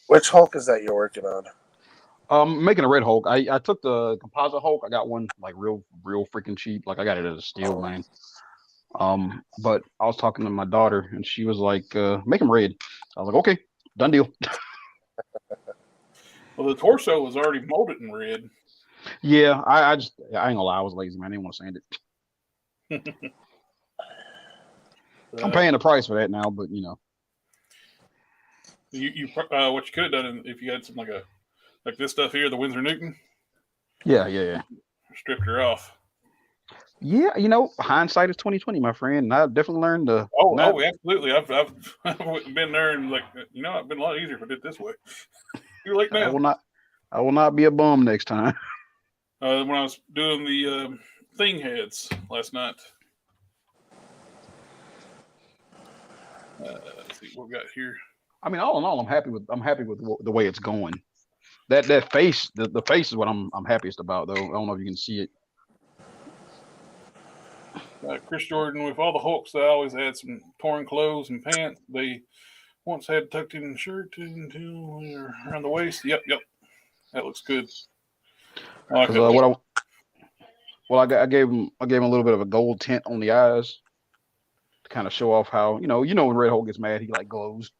Which Hulk is that you're working on? Making a red Hulk. I took the composite Hulk. I got one like real freaking cheap. Like I got it at a steal, man. But I was talking to my daughter and she was like, make him red. I was like, okay, done deal. Well, the torso was already molded in red. Yeah, I ain't gonna lie, I was lazy, man. I didn't want to sand it. I'm paying the price for that now, but you know. You what you could have done if you had some like this stuff here, the Winsor Newton. Yeah. Stripped her off. Yeah, you know, hindsight is 2020, my friend. And I've definitely learned to. Oh, absolutely. I've been there and like it'd been a lot easier if I did it this way. You're like now. I will not be a bum next time. When I was doing the thing heads last night. Let's see what we got here. I mean, all in all, I'm happy with the way it's going. That face, the face is what I'm happiest about, though. I don't know if you can see it. Chris Jordan, with all the Hulks, they always had some torn clothes and pants. They once had tucked in shirt until around the waist. Yep, that looks good. I gave him a little bit of a gold tint on the eyes to kind of show off how when Red Hulk gets mad, he like glows.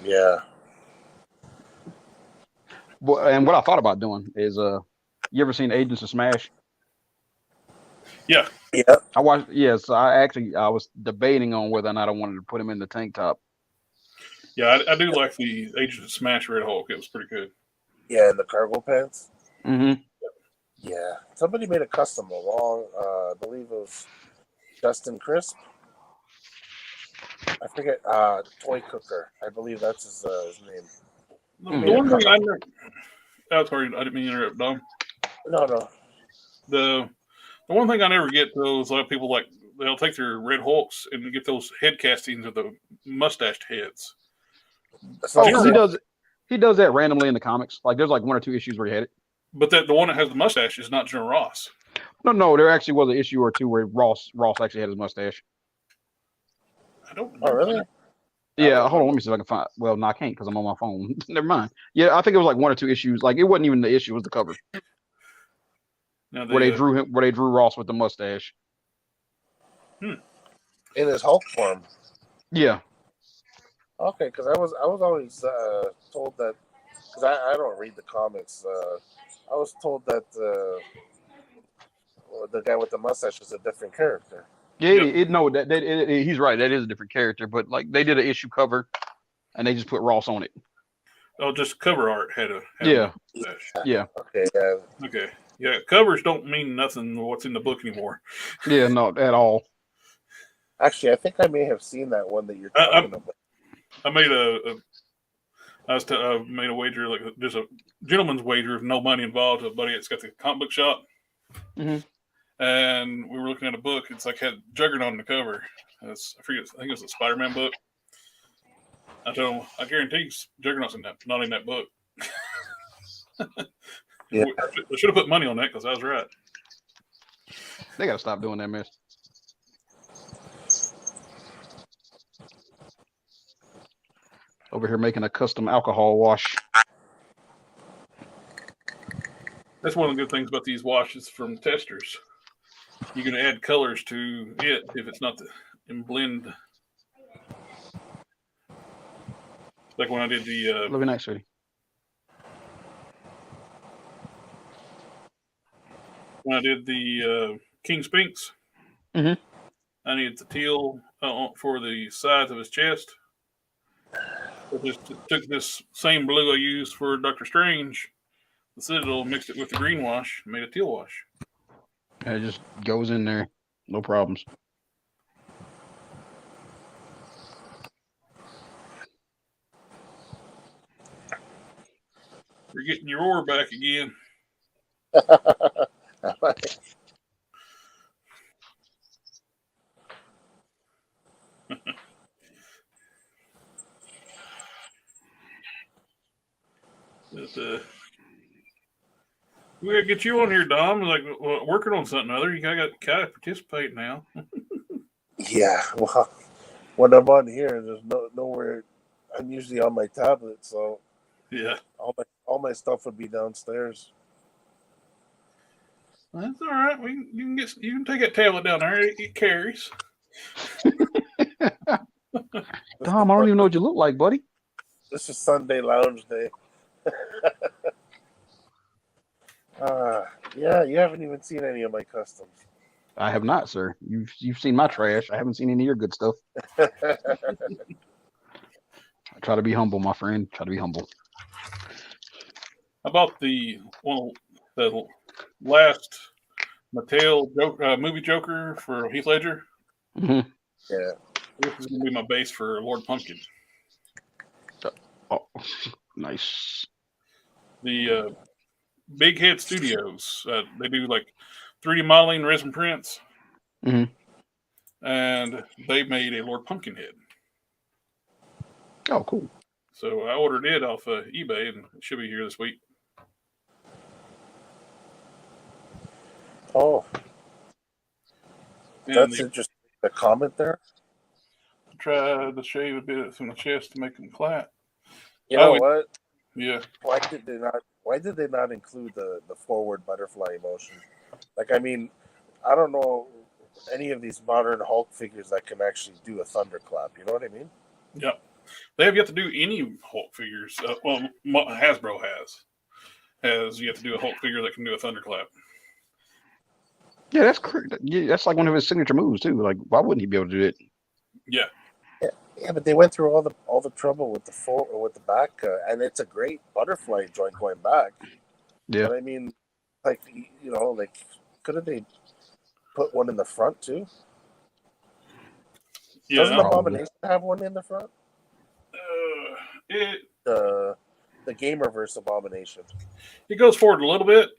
Yeah. And what I thought about doing is, you ever seen Agents of Smash? Yeah. I watched. Yes, I was debating on whether or not I wanted to put him in the tank top. Yeah, I do like the Agents of Smash Red Hulk. It was pretty good. Yeah, and the cargo pants. Mm-hmm. Yeah, somebody made a custom along. I believe it was Justin Crisp. I forget. Toy Cooker. I believe that's his name. The one thing I never. Oh, sorry, I didn't mean to interrupt, Dom. No. The one thing I never get though is a lot of people they'll take their Red Hulks and get those head castings of the mustached heads. He does that randomly in the comics. Like there's like one or two issues where he had it. But the one that has the mustache is not General Ross. No, there actually was an issue or two where Ross actually had his mustache. I don't know. Oh, really? Yeah, hold on. Let me see if I can find. Well, no, I can't because I'm on my phone. Never mind. Yeah, I think it was like one or two issues. Like it wasn't even the issue; it was the cover. Now where they drew Ross with the mustache. In his Hulk form. Yeah. Okay, because I was always told that, because I don't read the comics. I was told that the guy with the mustache was a different character. Yeah, he's right. That is a different character, but like they did an issue cover, and they just put Ross on it. Oh, just cover art had a mustache. Yeah. Okay. Yeah. Okay. Yeah, covers don't mean nothing what's in the book anymore. Yeah, not at all. Actually, I think I may have seen that one that you're talking about. I made made a wager, like just a gentleman's wager with no money involved, to a buddy that's got the comic book shop. Mm-hmm. And we were looking at a book. It's like had Juggernaut on the cover. I think it was a Spider-Man book. I told him, I guarantee Juggernaut's not in that book. Yeah. I should have put money on that because I was right. They gotta stop doing that mess. Over here making a custom alcohol wash. That's one of the good things about these washes from testers. You can add colors to it if it's not in blend. Like when I did the Living night, sweetie. When I did the King Spinks, I needed the teal for the sides of his chest. I just took this same blue I used for Dr. Strange, the Citadel, mixed it with the green wash, and made a teal wash. It just goes in there, no problems. You're getting your ore back again. But, we gotta get you on here, Dom. Like working on something or other. You gotta participate now. Yeah, well, when I'm on here, there's nowhere. I'm usually on my tablet, so Yeah, all my stuff would be downstairs. that's all right. You can take that tablet down there. It carries. Dom, I don't even know what you look like, buddy. This is Sunday lounge day. Yeah, you haven't even seen any of my customs. I have not, sir. You've seen my trash. I haven't seen any of your good stuff. I try to be humble, my friend. Try to be humble. How about the last Mattel movie Joker for Heath Ledger? Mm-hmm. Yeah. This is gonna be my base for Lord Pumpkin. Oh, nice. The Big Head Studios. They do like 3D modeling, resin prints, and they made a Lord Pumpkin head. Oh, cool. So I ordered it off eBay, and it should be here this week. Oh, And that's interesting. The comment there. Try to shave a bit from the chest to make them flat. You know what? Yeah. Why did they not include the forward butterfly emotion? Like, I mean, I don't know any of these modern Hulk figures that can actually do a thunderclap. You know what I mean? Yeah. They have yet to do any Hulk figures. Well, Hasbro has yet to do a Hulk figure that can do a thunderclap. Yeah, that's correct. Yeah, that's like one of his signature moves too. Like, why wouldn't he be able to do it? Yeah. Yeah, but they went through all the trouble with the back, and it's a great butterfly joint going back. Yeah. But I mean, like, you know, like, couldn't they put one in the front too? Yeah. Doesn't Abomination have one in the front? The Gamerverse Abomination. It goes forward a little bit.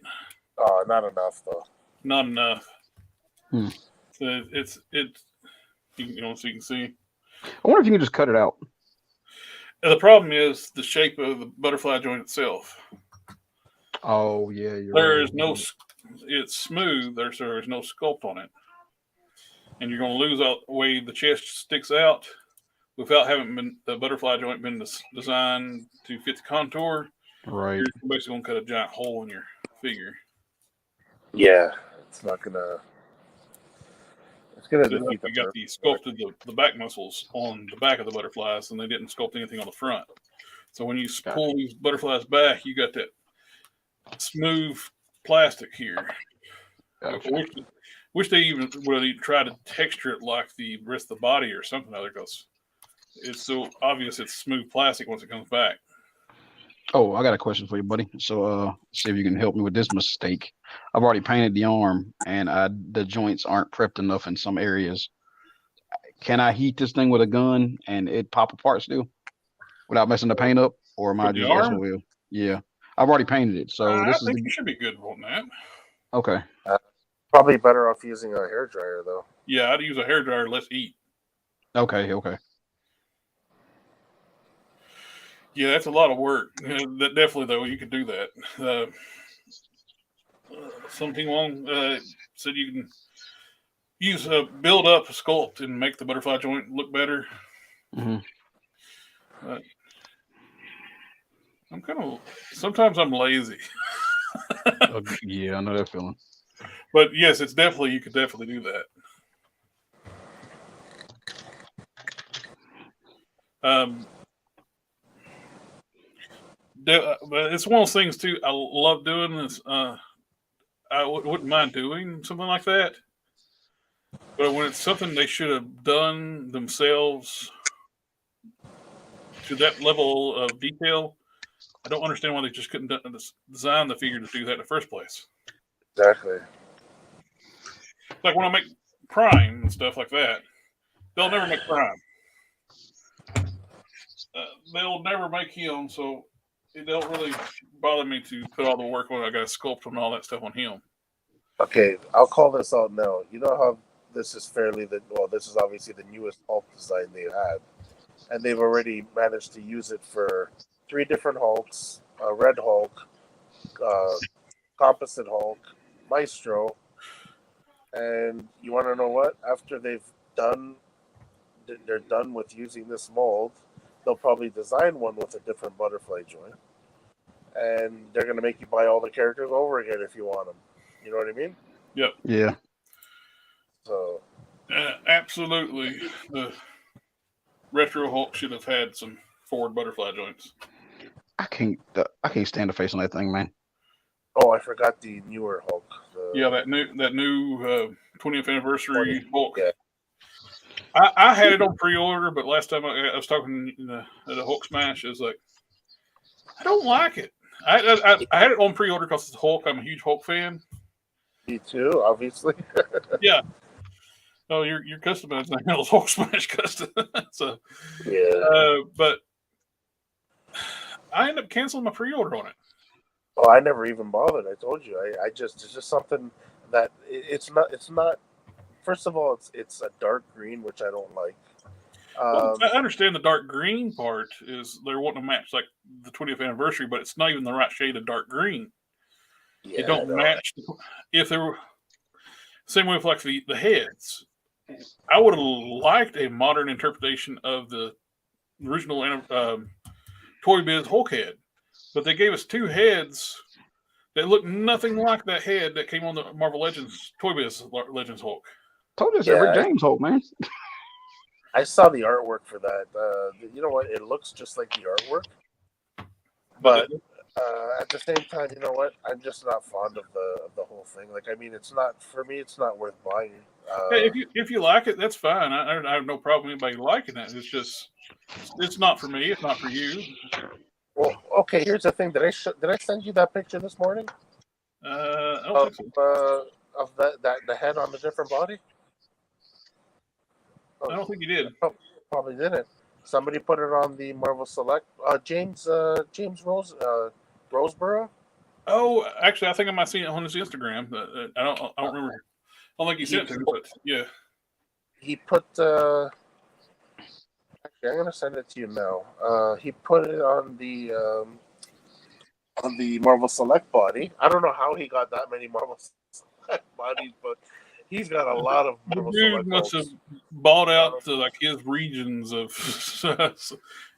Oh, not enough though. Not enough. So it's you know, so you can see. I wonder if you can just cut it out. And the problem is the shape of the butterfly joint itself. Oh yeah, There's no. It's smooth. There's no sculpt on it, and you're going to lose out the way the chest sticks out without having the butterfly joint been designed to fit the contour. Right. You're basically going to cut a giant hole in your figure. Yeah, it's not gonna. It's gonna defeat the. You got the sculpted the back muscles on the back of the butterflies, and they didn't sculpt anything on the front. So when you pull these butterflies back, you got that smooth plastic here. Gotcha. Wish they even would have tried to texture it like the rest of the body or something other, because it's so obvious it's smooth plastic once it comes back. Oh, I got a question for you, buddy. So, see if you can help me with this mistake. I've already painted the arm, and the joints aren't prepped enough in some areas. Can I heat this thing with a gun and it pop apart still without messing the paint up, or am I just SOL? Yeah, I've already painted it, so I think you should be good on that. Okay. Probably better off using a hairdryer though. Yeah, I'd use a hairdryer. Let's eat. Okay. Yeah, that's a lot of work. Definitely, though, you could do that. Something Wong said you can use build up a sculpt and make the butterfly joint look better. I'm sometimes I'm lazy. Yeah, I know that feeling. But yes, you could definitely do that. But it's one of those things too. I love doing this. I wouldn't mind doing something like that. But when it's something they should have done themselves to that level of detail, I don't understand why they just couldn't design the figure to do that in the first place. Exactly. Like when I make Prime and stuff like that, they'll never make Prime. They'll never make him, so it don't really bother me to put all the work on. I got to sculpt and all that stuff on him. Okay, I'll call this out now. You know how this is this is obviously the newest Hulk design they had, and they've already managed to use it for 3 different Hulks: Red Hulk, Composite Hulk, Maestro. And you want to know what? After they're done with using this mold, they'll probably design one with a different butterfly joint, and they're going to make you buy all the characters over again if you want them. You know what I mean? Yep. Yeah. So absolutely, the retro Hulk should have had some forward butterfly joints. I can't stand the face on that thing, man. Oh, I forgot the newer Hulk. That new 20th anniversary Hulk. Yeah. I had it on pre-order, but last time I was talking at the Hulk Smash, it was like, I don't like it. I had it on pre-order because it's Hulk. I'm a huge Hulk fan. Me too, obviously. Yeah. Oh, your customized now is Hulk Smash custom. So yeah. But I ended up canceling my pre-order on it. Oh, I never even bothered. I told you. It's just something that it's not. First of all, it's a dark green, which I don't like. Well, I understand the dark green part is they're wanting to match like the 20th anniversary, but it's not even the right shade of dark green. Yeah, it don't match. If they were same way with like the heads, I would have liked a modern interpretation of the original Toy Biz Hulk head, but they gave us 2 heads that look nothing like that head that came on the Marvel Legends Toy Biz Legends Hulk. Told you it's a Rick James Hulk, man. I saw the artwork for that. You know what? It looks just like the artwork, but at the same time, you know what? I'm just not fond of the whole thing. Like, I mean, it's not for me. It's not worth buying. Hey, if you like it, that's fine. I have no problem with anybody liking it. It's just it's not for me. It's not for you. Well, okay. Here's the thing. Did I send you that picture this morning? I don't think so. Of the head on the different body. I don't think you did. Probably didn't. Somebody put it on the Marvel Select. James Roseborough. Oh, actually, I think I might have seen it on his Instagram. I don't remember. I don't think he sent it to me, but yeah. He put. Actually, I'm gonna send it to you now. He put it on the Marvel Select body. I don't know how he got that many Marvel Select bodies, but he's got a lot of Marvel The dude Select must Hulks. have bought out to like his regions of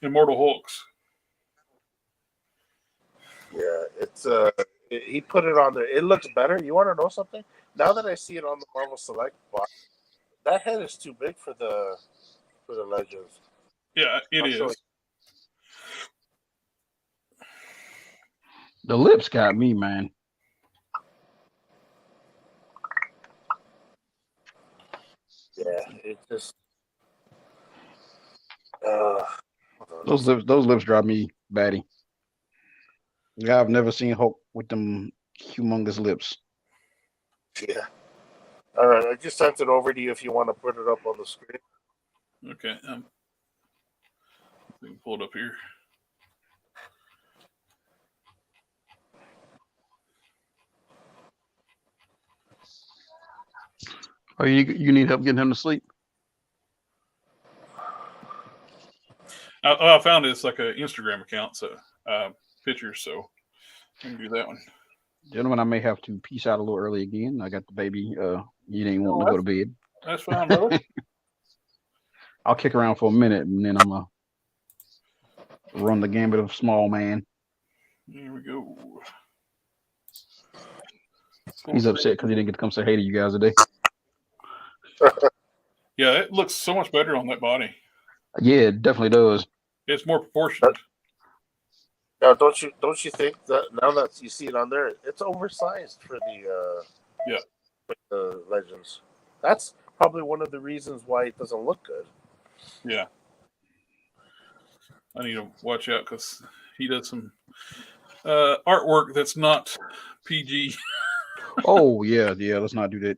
Immortal Hulks. Yeah, it's he put it on there. It looks better. You want to know something? Now that I see it on the Marvel Select box, that head is too big for the Legends. Yeah, it is. The lips got me, man. Yeah, it just Those lips drive me batty. Yeah, I've never seen Hulk with them humongous lips. Yeah. All right, I just sent it over to you if you want to put it up on the screen. Okay. We can pull it up here. Oh, you need help getting him to sleep? I found it's like an Instagram account, so pictures, so I can do that one. Gentlemen, I may have to peace out a little early again. I got the baby. You ain't wanting to go to bed. That's fine, brother. I'll kick around for a minute, and then I'm gonna run the gambit of small man. Here we go. He's upset because he didn't get to come say hey to you guys today. Yeah, it looks so much better on that body. Yeah, it definitely does. It's more proportionate. Now, don't you think that now that you see it on there, it's oversized for the Legends? That's probably one of the reasons why it doesn't look good. Yeah. I need to watch out because he does some artwork that's not PG. Oh, yeah. Let's not do that.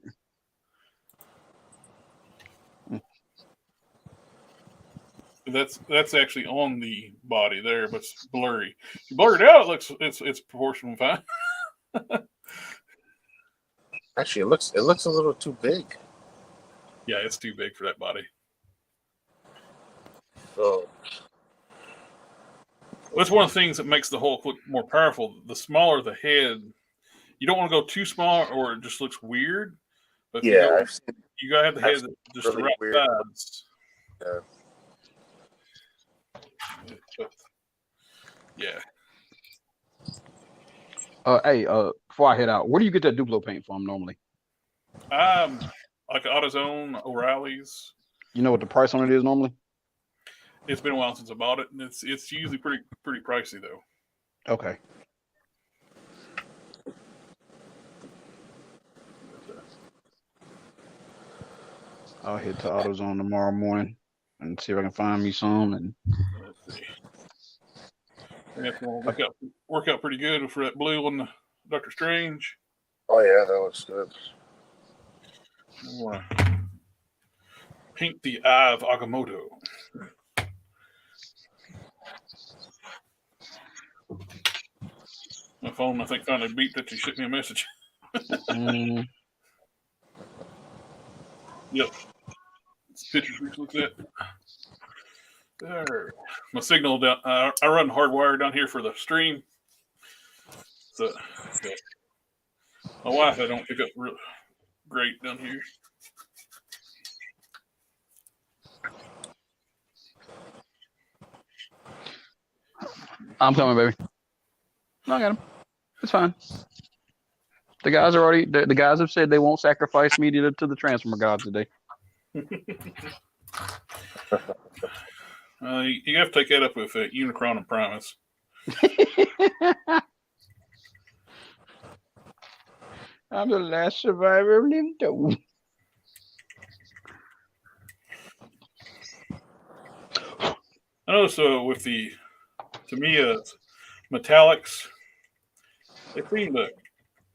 That's actually on the body there, but it's blurry. If you blur it out, it's proportional fine. Actually, it looks a little too big. Yeah, it's too big for that body. So That's one of the things that makes the Hulk look more powerful. The smaller the head, you don't want to go too small or it just looks weird. But you gotta have the head that just really the right weird size. Yeah. But, yeah. Hey, before I head out, where do you get that Duplo paint from normally? Like AutoZone, O'Reilly's. You know what the price on it is normally? It's been a while since I bought it, and it's usually pretty pricey though. Okay. I'll head to AutoZone tomorrow morning and see if I can find me some. And let's see. That's going to work out pretty good for that blue on the Doctor Strange. Oh yeah, that looks good. I want to paint the eye of Agamotto. My phone, I think, finally beeped that you sent me a message. Yep. It's pictures we looked at. There. My signal down. I run hardwire down here for the stream. So my Wi-Fi don't pick up real great down here. I'm coming, baby. No, I got him. It's fine. The guys are already. The guys have said they won't sacrifice me to the transformer gods today. You have to take that up with Unicron and Primus. I'm the last survivor of Limto. I noticed with the Tamiya metallics, they seem to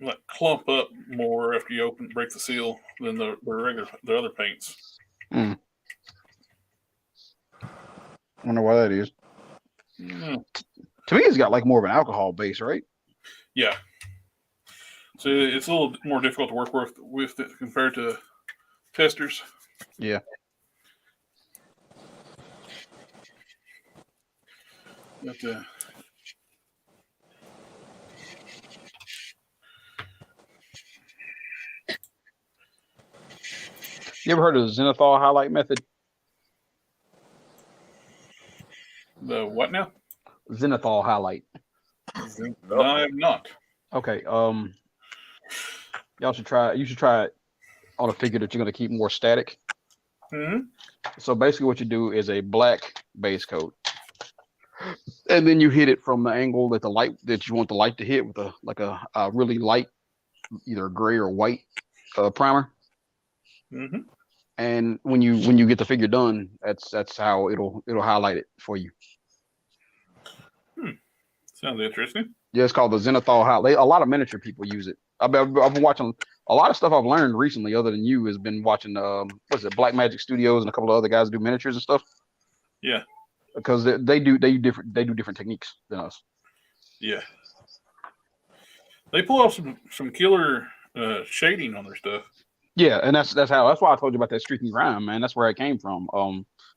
like clump up more after you break the seal than the other paints. I wonder why that is. Yeah. To me, it's got like more of an alcohol base, right? Yeah. So it's a little more difficult to work with it compared to testers. Yeah. But, you ever heard of the Zenithal highlight method? the what now? Zenithal highlight. No, I have not. Okay. Y'all should try it. You should try it on a figure that you're going to keep more static. Mm-hmm. So basically what you do is a black base coat. And then you hit it from the angle that you want the light to hit with a really light, either gray or white primer. Mm-hmm. And when you get the figure done, that's how it'll highlight it for you. Sounds interesting. Yeah, it's called the Zenithal highlight. A lot of miniature people use it. I've been watching a lot of stuff I've learned recently, other than you, has been watching Black Magic Studios and a couple of other guys do miniatures and stuff. Yeah. Because they do different techniques than us. Yeah. They pull off some killer shading on their stuff. Yeah, and that's why I told you about that Streaky Rhyme, man. That's where it came from.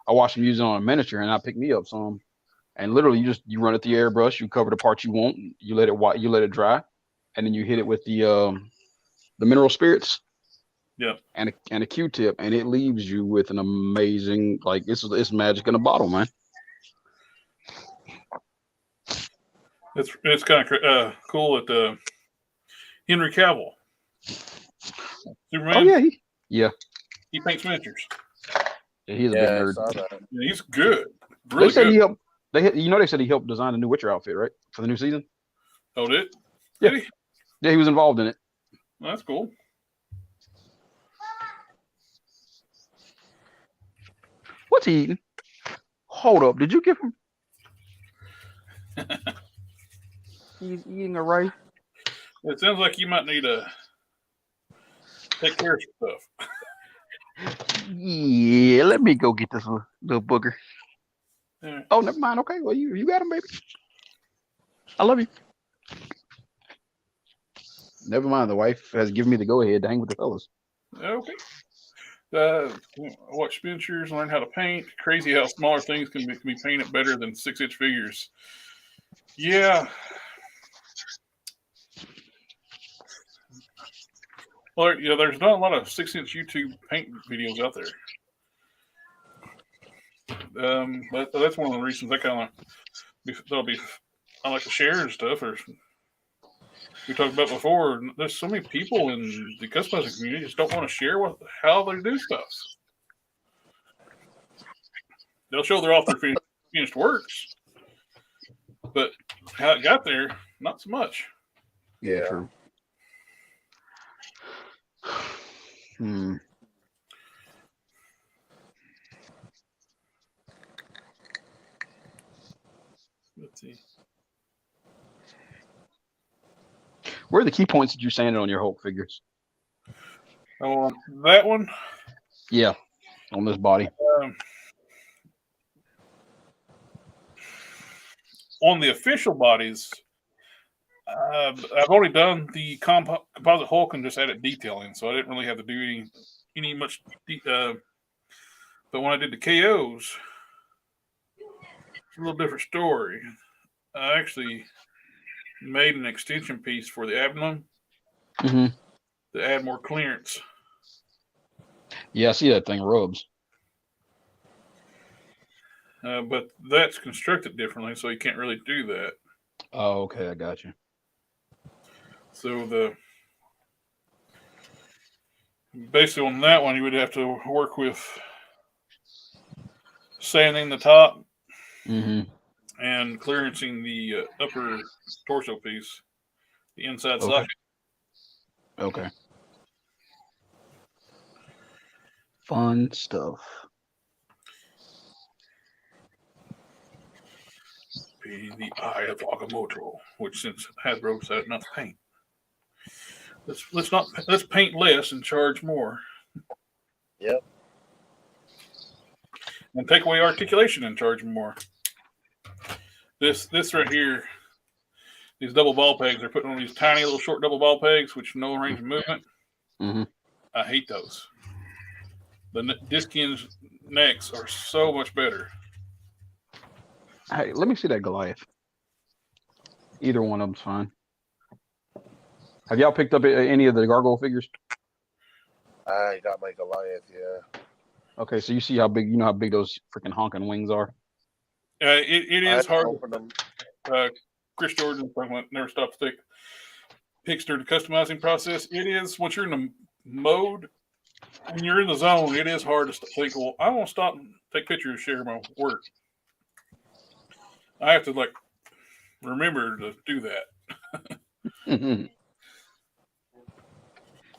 I watched them use it on a miniature, and I picked me up some. And literally, you run it through your airbrush, you cover the part you want, you let it dry, and then you hit it with the mineral spirits. Yeah. And a Q-tip, and it leaves you with an amazing, like, it's magic in a bottle, man. It's kind of cool that Henry Cavill, Superman. Oh yeah, he paints miniatures. Yeah, he's a big nerd. Yeah, he's good. Really they said good. he helped. They said he helped design the new Witcher outfit, right, for the new season. Oh, did? Yeah. Did he? Yeah, he was involved in it. Well, that's cool. What's he eating? Hold up. Did you give him? He's eating a rice. It sounds like you might need to take care of stuff. Yeah, let me go get this little booger. Oh, never mind. Okay, well you got him, baby. I love you. Never mind. The wife has given me the go ahead to hang with the fellas. Okay. I watch miniatures, learn how to paint. Crazy how smaller things can be painted better than 6-inch figures. Yeah. Well, there's not a lot of 6-inch YouTube paint videos out there. But that's one of the reasons I kind of I like to share and stuff. Or we talked about before. There's so many people in the customizing community just don't want to share how they do stuff. They'll show their off their finished works, but how it got there, not so much. Yeah, true. Let's see. Where are the key points that you sanded on your Hulk figures? Oh, that one? Yeah, on this body. On the official bodies, I've only done the composite Hulk and just added detailing, so I didn't really have to do any much. But when I did the KOs, it's a little different story. I actually made an extension piece for the abdomen to add more clearance. Yeah, I see that thing rubs. But that's constructed differently, so you can't really do that. Oh, okay, I got you. So basically on that one, you would have to work with sanding the top and clearancing the upper torso piece, the inside socket. Okay. Fun stuff. Be the Eye of Agamotto, which since Hasbro's had enough paint. Let's paint less and charge more. Yep. And take away articulation and charge more. This right here, these double ball pegs, they're putting on these tiny little short double ball pegs, which no range of movement. I hate those. The disc hinge necks are so much better. Hey, let me see that Goliath. Either one of them's fine. Have y'all picked up any of the gargoyle figures? I got my Goliath, yeah. Okay, so you see how big, how big those freaking honking wings are? It is hard. Chris Jordan from Never Stop Stick picks during the customizing process. It is, once you're in the mode, when you're in the zone, it is hard to think, well, I want to stop and take pictures and share my work. I have to remember to do that.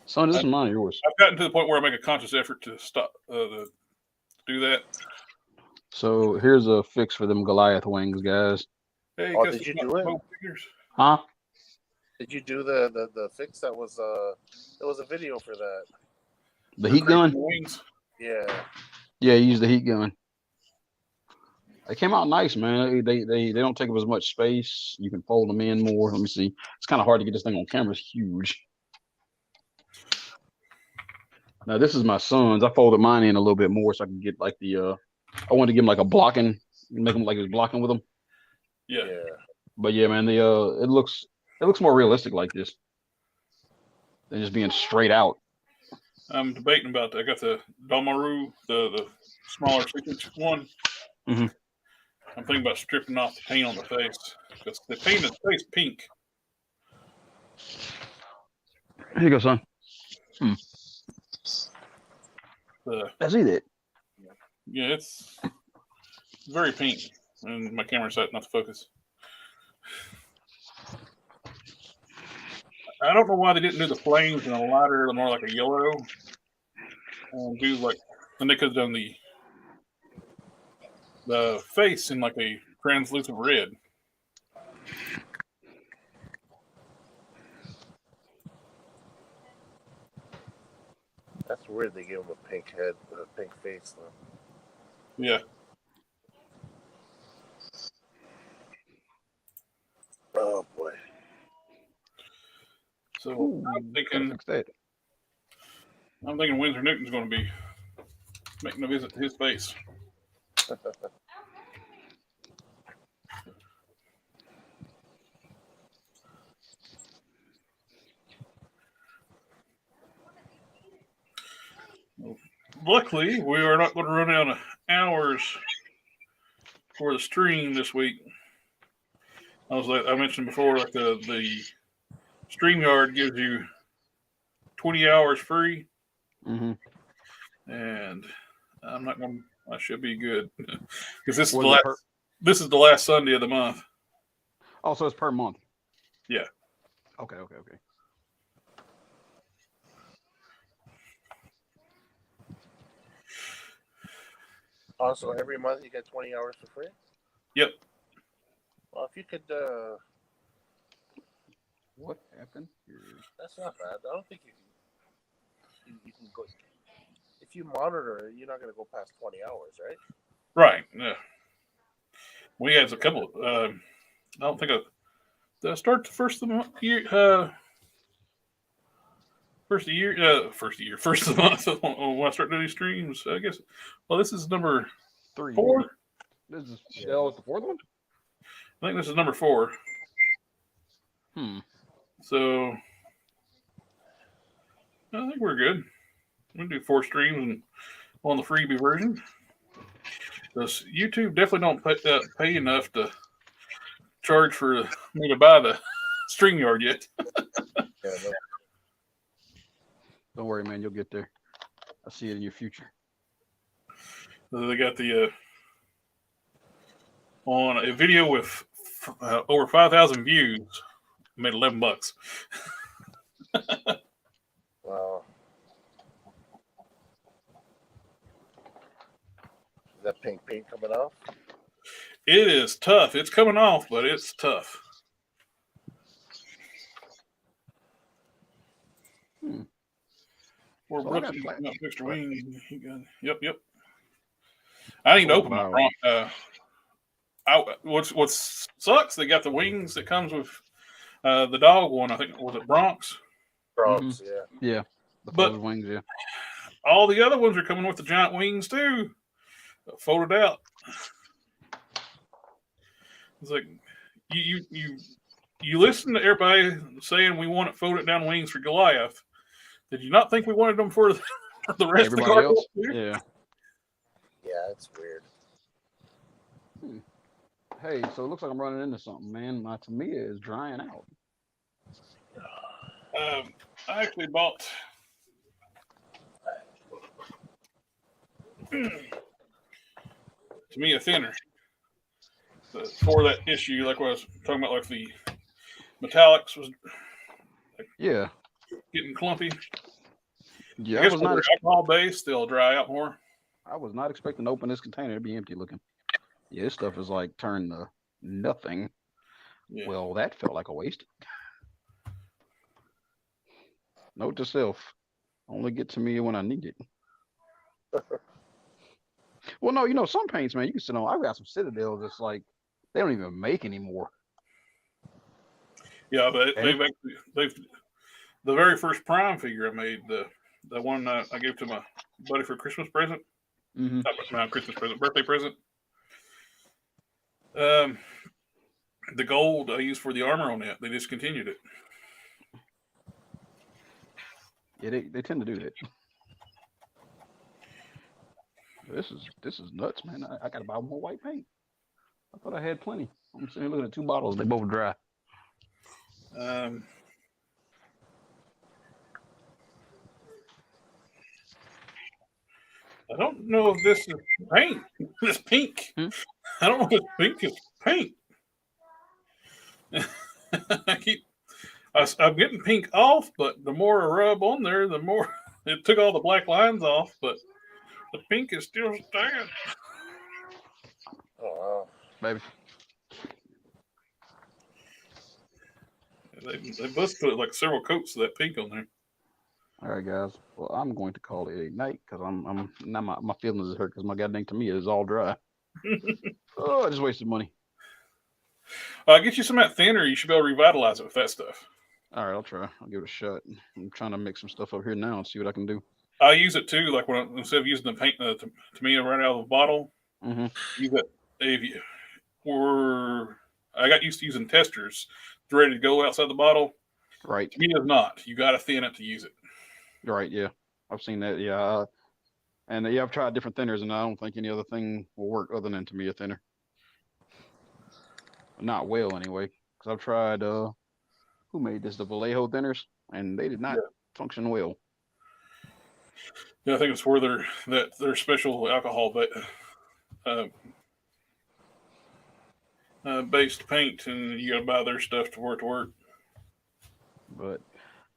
Son, this is mine or yours? I've gotten to the point where I make a conscious effort to stop to do that. So here's a fix for them Goliath wings, guys. Hey, did you do it? Figures. Huh? Did you do the fix that was there was a video for that? The heat gun? Wings. Yeah. Yeah, use the heat gun. They came out nice, man. They don't take up as much space. You can fold them in more. Let me see. It's kind of hard to get this thing on camera. It's huge. Now this is my son's. I folded mine in a little bit more so I can get I wanted to give him like a blocking, make him like he was blocking with them. Yeah. But yeah, man, it looks more realistic like this than just being straight out. I'm debating about that. I got the Domaru, the smaller 6-inch one. I'm thinking about stripping off the paint on the face because they painted the face pink. Here you go, son. Let's eat it. Yeah, it's very pink, and my camera's set not to focus. I don't know why they didn't do the flames in a lighter, more like a yellow, and do when they could have done the face in like a translucent red. That's weird. They gave him a pink head, a pink face, though. Yeah. So Ooh, I'm thinking fix that. Windsor Newton's going to be making a visit to his face. Luckily, we are not going to run out of hours for the stream this week. I mentioned before, like the StreamYard gives you 20 hours free, Mm-hmm. and I'm not going. I should be good because this is Was the it last. This is the last Sunday of the month. Oh, so it's per month. Yeah. Okay. Also, every month you get 20 hours for free? Yep. Well, if you could, What happened here? that's not bad. I don't think you can go. If you monitor, you're not going to go past 20 hours, right? Right. Yeah. We had a couple. I don't think did I start the first of the month year. First of the month when I start doing these streams. I guess. Well, this is number 3. 4. This is the fourth one. I think this is number 4. So I think we're good. We can do 4 streams and on the freebie version. Because YouTube definitely don't pay enough to charge for me to buy the StreamYard yet. Yeah, no. Don't worry, man. You'll get there. I see it in your future. They got the on a video with over 5,000 views, made $11. Wow. Is that pink paint coming off? It is tough. It's coming off, but it's tough. Or So Brooks got extra wings. Yep. I didn't even open my Bronx. What sucks? They got the wings that comes with the dog one. I think was it Bronx. Bronx, yeah. The wings, yeah. All the other ones are coming with the giant wings too, folded out. It's like you listen to everybody saying we want folded down wings for Goliath. Did you not think we wanted them for the rest Everybody of the car? else? Yeah. Yeah, it's weird. Hey, so it looks like I'm running into something, man. My Tamiya is drying out. I actually bought Tamiya thinner for that issue, like what I was talking about, like the metallics was getting clumpy. Yeah, I guess when they're alcohol based, they'll dry out more. I was not expecting to open this container to be empty looking. Yeah, this stuff is like turned to nothing. Yeah. Well, that felt like a waste. Note to self: only get to me when I need it. Well, no, some paints, man, you can sit on. I've got some Citadels that's like they don't even make anymore. Yeah, but they've the very first Prime figure I made, the one I gave to my buddy for Christmas present. Mm-hmm. Not Christmas present, birthday present. The gold I used for the armor on that, they discontinued it. Yeah, they tend to do that. This is nuts, man. I gotta buy more white paint. I thought I had plenty. I'm sitting here looking at 2 bottles. They both dry. I don't know if this is paint. This pink. I don't know if this pink is paint. I'm getting pink off, but the more I rub on there, the more it took all the black lines off, but the pink is still staying. Oh, wow. Maybe. They must put like several coats of that pink on there. All right, guys. Well, I'm going to call it a night because I'm now my feelings is hurt because my goddamn Tamiya is all dry. Oh, I just wasted money. Get you some of that thinner. You should be able to revitalize it with that stuff. All right, I'll try. I'll give it a shot. I'm trying to mix some stuff up here now and see what I can do. I use it too. Like instead of using the paint tomato right out of the bottle, Mm-hmm. use it. If you were, I got used to using testers, ready to go outside the bottle. Right. Tomato's not. You got to thin it to use it. Right. Yeah. I've seen that. Yeah. And yeah, I've tried different thinners, and I don't think any other thing will work other than tomato thinner. Not well, anyway. Because I've tried. Who made this? The Vallejo thinners, and they did not function well. Yeah, I think it's where their special alcohol based paint, and you got to buy their stuff to work. But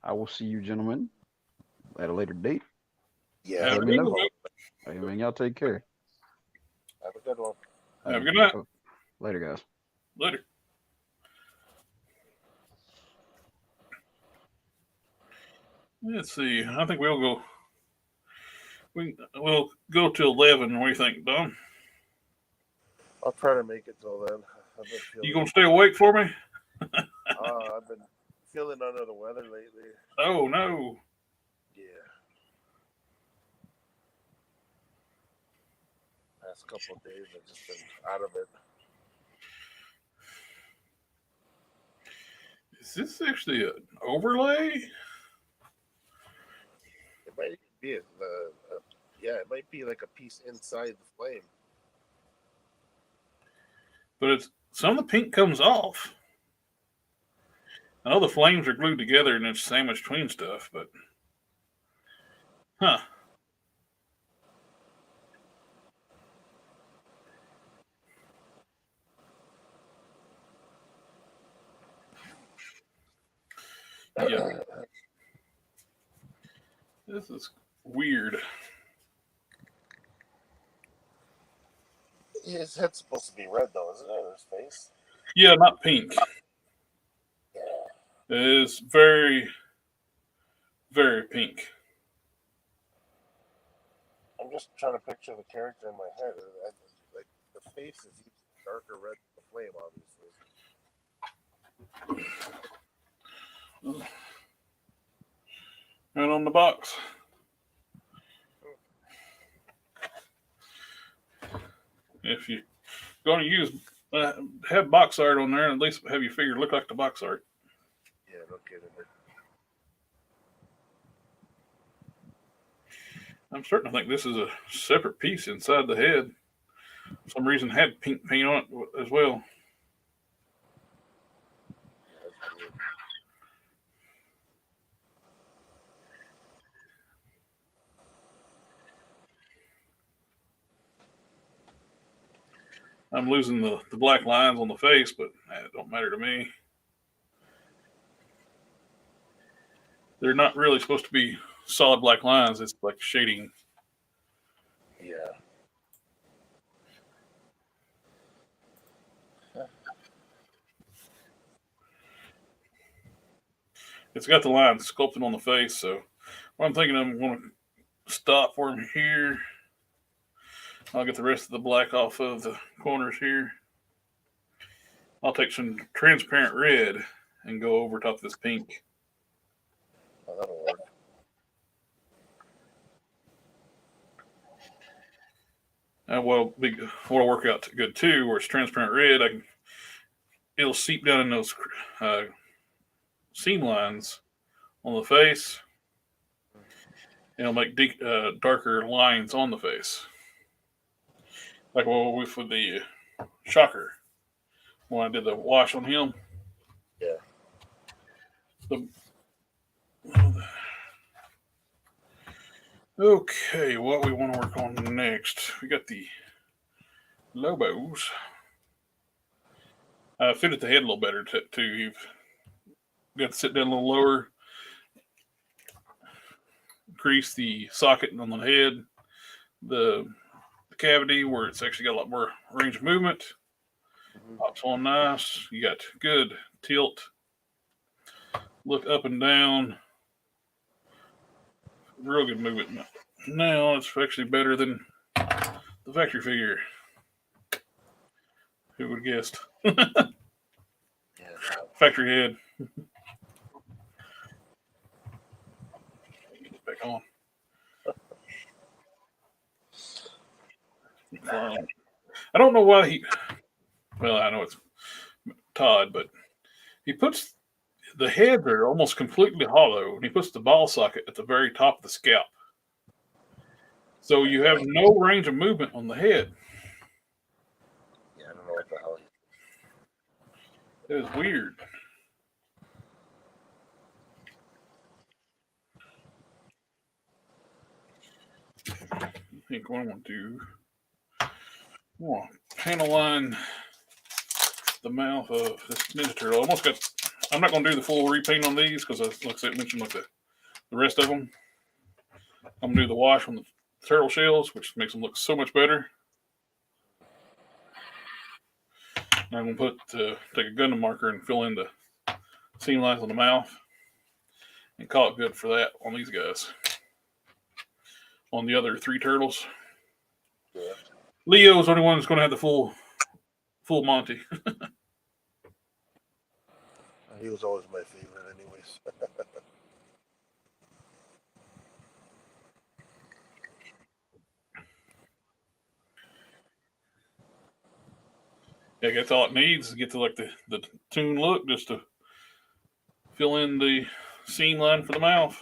I will see you gentlemen at a later date. Yeah. Let me know. Hey, man, y'all take care. Have a good one. Have a good night. Later, guys. Later. Let's see. I think we'll go. We'll go to 11. What do you think, Dom? I'll try to make it till then. You gonna stay awake for me? I've been feeling under the weather lately. Oh no. Yeah. Past couple of days, I've just been out of it. Is this actually an overlay? It might be it might be like a piece inside the flame. But some of the pink comes off. I know the flames are glued together and it's sandwiched between stuff, but huh. Yeah. This is weird. His head's supposed to be red, though, isn't it? His face? Yeah, not pink. Yeah. It is very, very pink. I'm just trying to picture the character in my head. Like, the face is darker red than the flame, obviously. And on the box. If you're going to use, have box art on there, and at least have your figure look like the box art. Yeah, no kidding. I'm starting to think this is a separate piece inside the head. For some reason had pink paint on it as well. I'm losing the black lines on the face, but it don't matter to me. They're not really supposed to be solid black lines. It's like shading. Yeah. It's got the line sculpted on the face, so what I'm thinking I'm going to stop for him here. I'll get the rest of the black off of the corners here. I'll take some transparent red and go over top of this pink. Oh, that'll work. And what'll work out good too, where it's transparent red, it'll seep down in those seam lines on the face. And it'll make darker lines on the face. Like what we with the Shocker when I did the wash on him. Yeah. Okay, what we want to work on next? We got the Lobos. Fitted the head a little better too. You've got to sit down a little lower, crease the socket on the head, the cavity where it's actually got a lot more range of movement. Pops on nice. You got good tilt. Look up and down. Real good movement. Now it's actually better than the factory figure. Who would have guessed? Yeah. Factory head. on. I don't know why well, I know it's Todd, but he puts the heads are almost completely hollow, and he puts the ball socket at the very top of the scalp. So you have no range of movement on the head. Yeah, I don't know what the hell. It is weird. I think what I want to do, I want to panel line the mouth of this Ninja Turtle. I'm not going to do the full repaint on these because, like I said, mentioned like the rest of them. I'm going to do the wash on the turtle shells, which makes them look so much better. And I'm going to take a Gundam marker and fill in the seam lines on the mouth and call it good for that on these guys. On the other 3 turtles, Yeah. Leo's the only one that's going to have the full Monty. He was always my favorite, anyways. Yeah, that's all it needs to get to like the toon look, just to fill in the seam line for the mouth.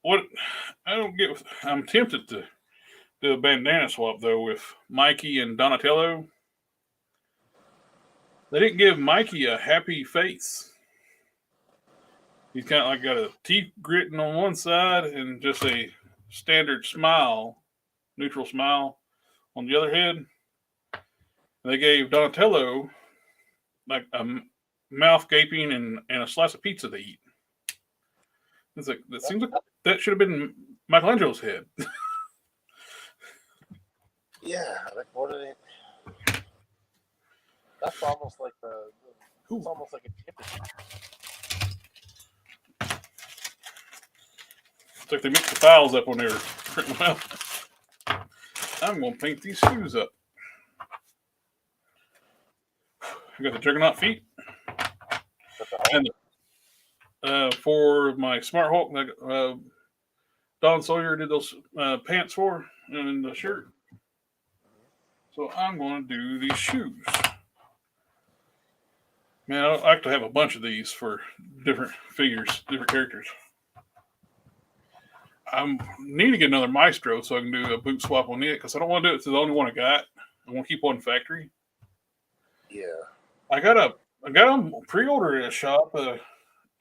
What I don't get, I'm tempted to do a bandana swap though with Mikey and Donatello. They didn't give Mikey a happy face. He's kind of like got a teeth gritting on one side and just a standard smile, neutral smile on the other head. They gave Donatello like a mouth gaping and a slice of pizza to eat. It's like, that seems like that should have been Michelangelo's head. Yeah, like what are they? That's almost like it's almost like a image. It's like they mixed the files up when they were printing them out. I'm going to paint these shoes up. I got the Juggernaut feet. And for my Smart Hulk, Don Sawyer did those pants for and the shirt. So I'm going to do these shoes. Man, I like to have a bunch of these for different figures, different characters. I need to get another Maestro so I can do a boot swap on it because I don't want to do it to the only one I got. I want to keep one factory. Yeah. I got them pre-order at a shop,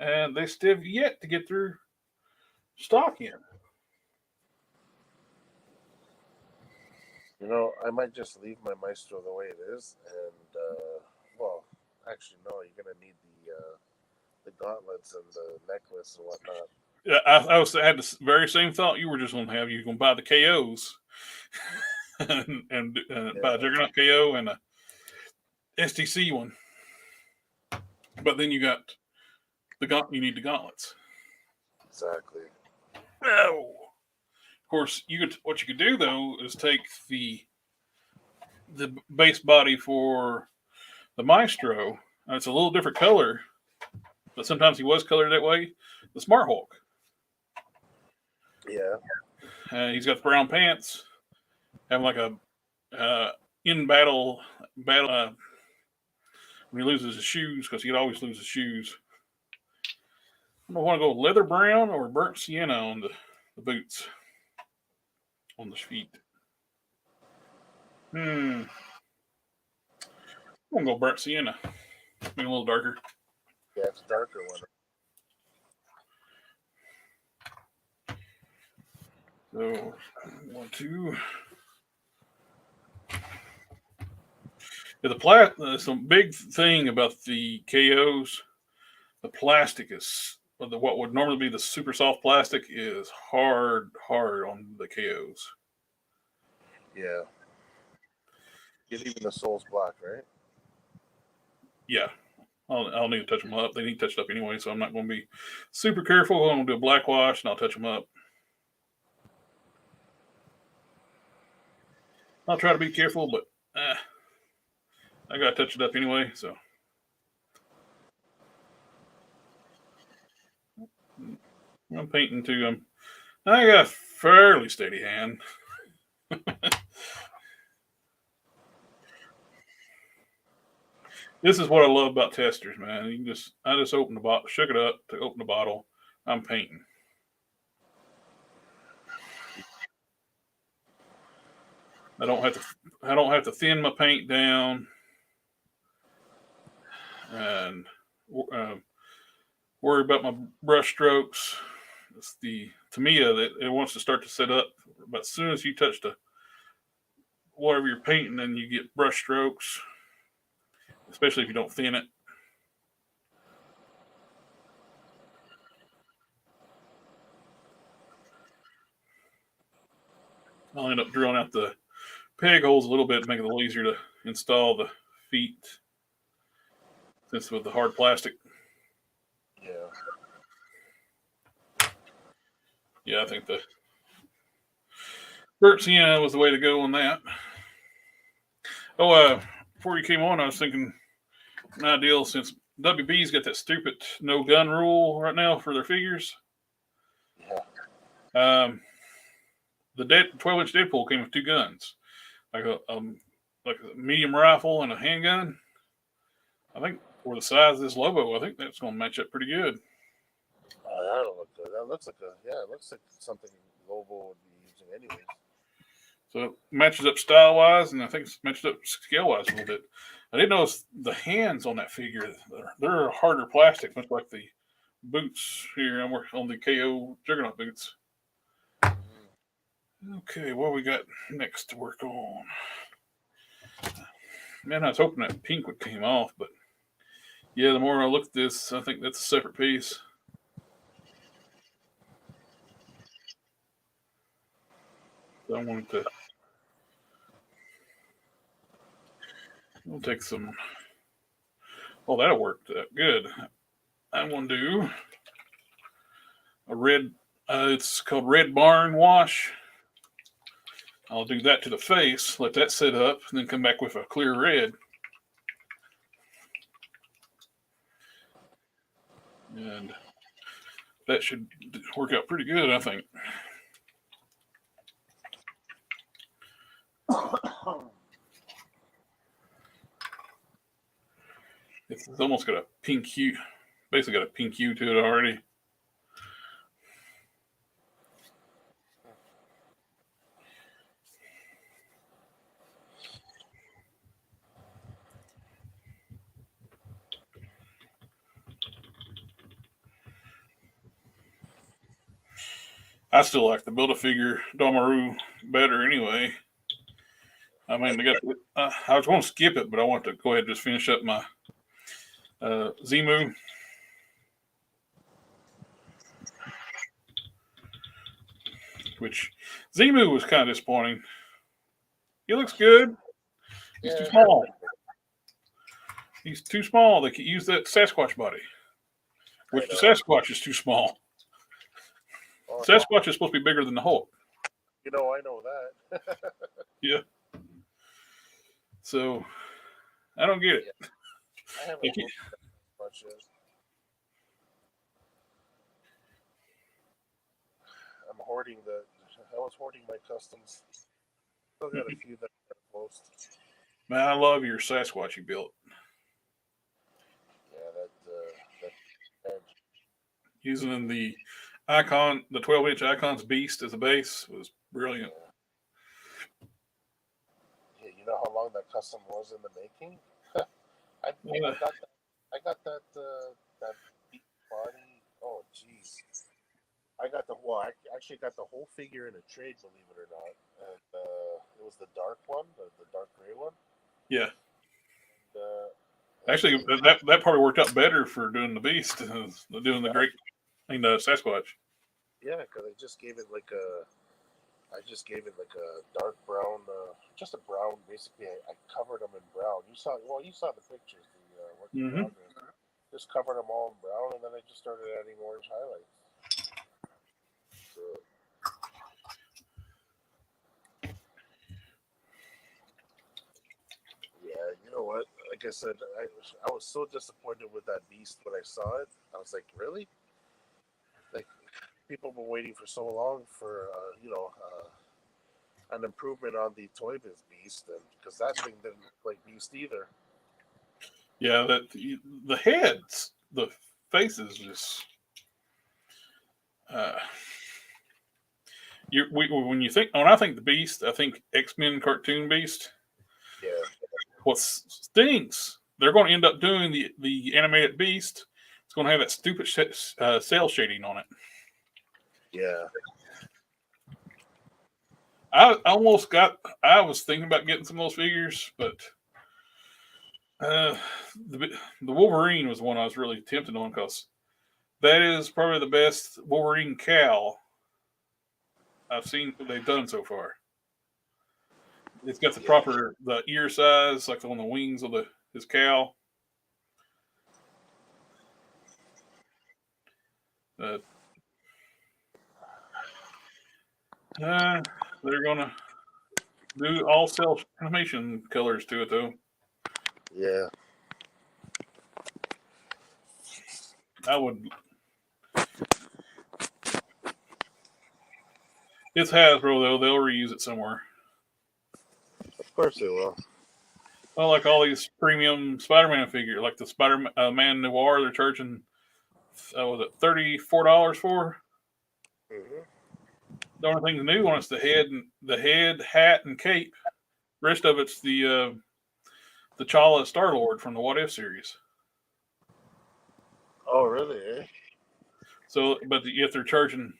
and they still have yet to get through stock in. You know, I might just leave my Maestro the way it is, and well, actually, no. You're gonna need the gauntlets and the necklace and whatnot. Yeah, I had the very same thought you were just going to have. You're going to buy the KOs and buy a Juggernaut KO and a STC one. But then you got you need the gauntlets. Exactly. No. Of course, what you could do though is take the base body for the Maestro. It's a little different color, but sometimes he was colored that way. The Smart Hulk. Yeah. He's got the brown pants, having like a in battle when he loses his shoes, because he'd always lose his shoes. I don't want to go leather brown or burnt sienna on the boots, on the feet. I'm gonna go burnt sienna, maybe a little darker. Yeah, it's a darker one. So, 1, 2. Yeah, some big thing about the KOs. The plastic is what would normally be the super soft plastic is hard on the KOs. Yeah. You're leaving the soles black, right? Yeah. I'll need to touch them up. They need touched up anyway, so I'm not going to be super careful. I'm going to do a black wash, and I'll touch them up. I'll try to be careful, but I got to touch it up anyway, so. I'm painting too. I got a fairly steady hand. This is what I love about testers, man. I just open the bottle, shook it up to open the bottle. I'm painting. I don't have to thin my paint down and worry about my brush strokes. It's the Tamiya that it wants to start to set up, but as soon as you touch the whatever you're painting, then you get brush strokes, especially if you don't thin it. I'll end up drilling out the peg holes a little bit to make it a little easier to install the feet, since with the hard plastic. Yeah, I think the burnt sienna was the way to go on that. Oh, before you came on, I was thinking an ideal, since WB's got that stupid no gun rule right now for their figures. The 12-inch Deadpool came with 2 guns, like a medium rifle and a handgun. I think for the size of this Lobo, I think that's going to match up pretty good. That don't look good. That looks like it looks like something Lobo would be using anyways. So it matches up style-wise, and I think it's matched up scale-wise a little bit. I didn't notice the hands on that figure. They're harder plastic, much like the boots here. I'm working on the KO Juggernaut boots. Okay, what we got next to work on? Man, I was hoping that pink would come off, but yeah, the more I look at this, I think that's a separate piece. So I wanted to. We'll take some. Oh, that'll work good. I want to do a red. It's called Red Barn Wash. I'll do that to the face, let that sit up, and then come back with a clear red. And that should work out pretty good, I think. It's almost got a pink hue, basically got a pink hue to it already. I still like the Build-A-Figure Domaru better anyway. I mean, I was going to skip it, but I want to go ahead and just finish up my Zemu. Which Zemu was kind of disappointing. He looks good. He's too small. He's too small. They could use that Sasquatch body, which the Sasquatch is too small. Oh, Sasquatch is supposed to be bigger than the Hulk. You know, I know that. Yeah. So, I don't get it. Yeah. I haven't looked much yet. I was hoarding my customs. Still got a few that are close. Man, I love your Sasquatch you built. Yeah, that edge. Using the Icon, the 12-inch Icon's Beast as a base was brilliant. Yeah, you know how long that custom was in the making? I got that beat body. Oh, jeez. I actually got the whole figure in a trade, believe it or not. And it was the dark one, the dark gray one. Yeah. And, actually, that probably worked out better for doing the Beast than doing the Great, Sasquatch. Yeah, because I just gave it like a I just gave it like a dark brown, just a brown. Basically, I covered them in brown. You saw the pictures. The work in progress. Just covered them all in brown, and then I just started adding orange highlights. So, yeah, you know what? Like I said, I was so disappointed with that beast when I saw it. I was like, really? Like, people were waiting for so long for an improvement on the Toy Biz beast, and because that thing didn't look like beast either. Yeah, that the heads, the faces, just when I think the Beast, I think X-Men cartoon Beast. Yeah. What stinks? They're going to end up doing the animated Beast. It's going to have that stupid cell shading on it. Yeah. I was thinking about getting some of those figures, but the Wolverine was the one I was really tempted on because that is probably the best Wolverine cowl I've seen they've done so far. It's got the ear size, like on the wings of his cowl. They're gonna do all self animation colors to it, though. Yeah. I would. It's Hasbro, though. They'll reuse it somewhere. Of course they will. Well, like all these premium Spider-Man figures, like the Spider-Man Noir, they're charging, was it $34 for? Mm-hmm. The only thing new on it's the head, hat, and cape. The rest of it's the T'Challa Star-Lord from the What If series. Oh, really? Eh? So, but if they're charging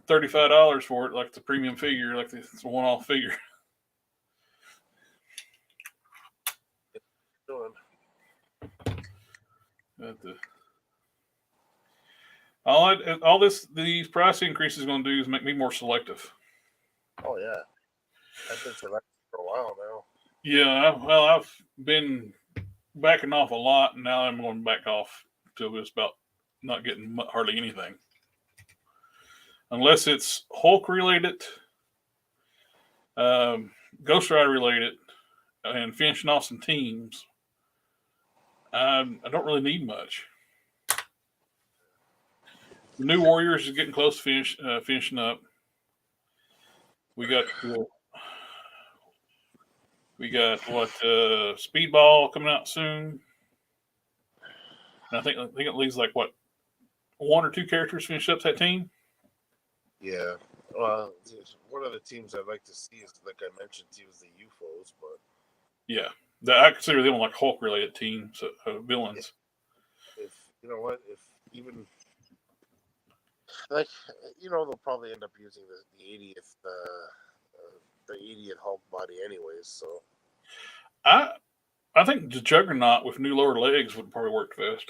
$35 for it, like the premium figure, like it's a one-off figure. These price increases going to do is make me more selective. Oh yeah, I've been selective for a while now. Yeah, I've been backing off a lot, and now I'm going to back off to just about not getting hardly anything, unless it's Hulk related, Ghost Rider related, and finishing off some teams. I don't really need much. The New Warriors is getting close to finishing up. We got Speedball coming out soon. And I think it leaves like what, one or two characters finish up that team. Yeah. Well, one of the teams I'd like to see is, like I mentioned to you, is the UFOs, but yeah, I consider them like Hulk related teams, villains. If you know what, if even like they'll probably end up using the 80th the 80th Hulk body anyways. So I think the Juggernaut with new lower legs would probably work best.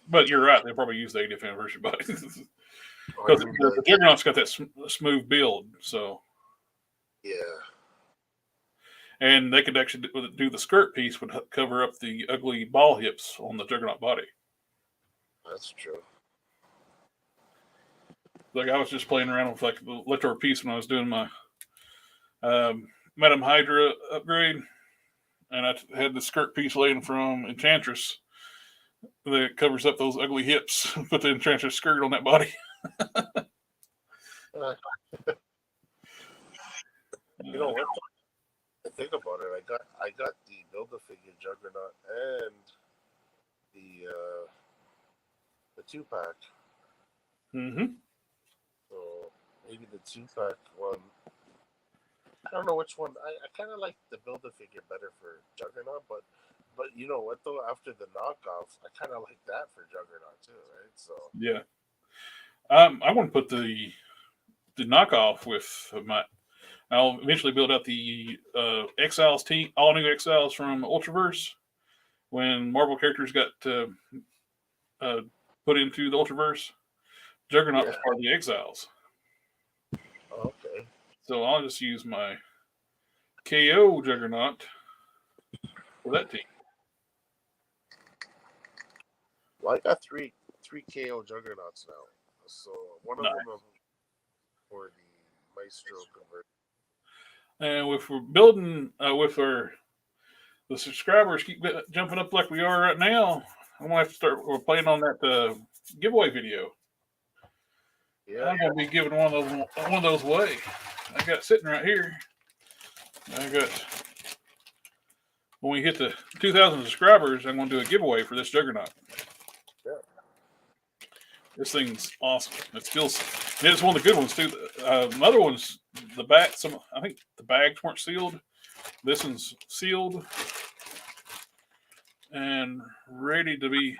But you're right, they probably use the 80th anniversary body because the Juggernaut's got that smooth build. So yeah. And they could actually do the skirt piece would cover up the ugly ball hips on the Juggernaut body. That's true. Like I was just playing around with like the leftover piece when I was doing my Madam Hydra upgrade, and I had the skirt piece laying from Enchantress that covers up those ugly hips. Put the Enchantress skirt on that body. You know what? I think about it. I got the Build-A-Figure Juggernaut and the 2-pack. Mm-hmm. So maybe the 2-pack one. I don't know which one. I kind of like the Build-A-Figure better for Juggernaut, but you know what though? After the knockoff, I kind of like that for Juggernaut too, right? So yeah, I want to put the knockoff with my. I'll eventually build out the Exiles team, all new Exiles from Ultraverse. When Marvel characters got put into the Ultraverse, Juggernaut was part of the Exiles. So I'll just use my KO Juggernaut for that team. Well, I got three KO Juggernauts now. So one of them for the Maestro conversion. And if we're building with the subscribers keep jumping up like we are right now, I'm gonna have to start. We're playing on that giveaway video. Yeah, I'm gonna be giving one of those away. I got it sitting right here. I got, when we hit the 2,000 subscribers, I'm gonna do a giveaway for this Juggernaut. Yeah. This thing's awesome. It's one of the good ones too. Another one's the back. I think the bags weren't sealed. This one's sealed and ready to be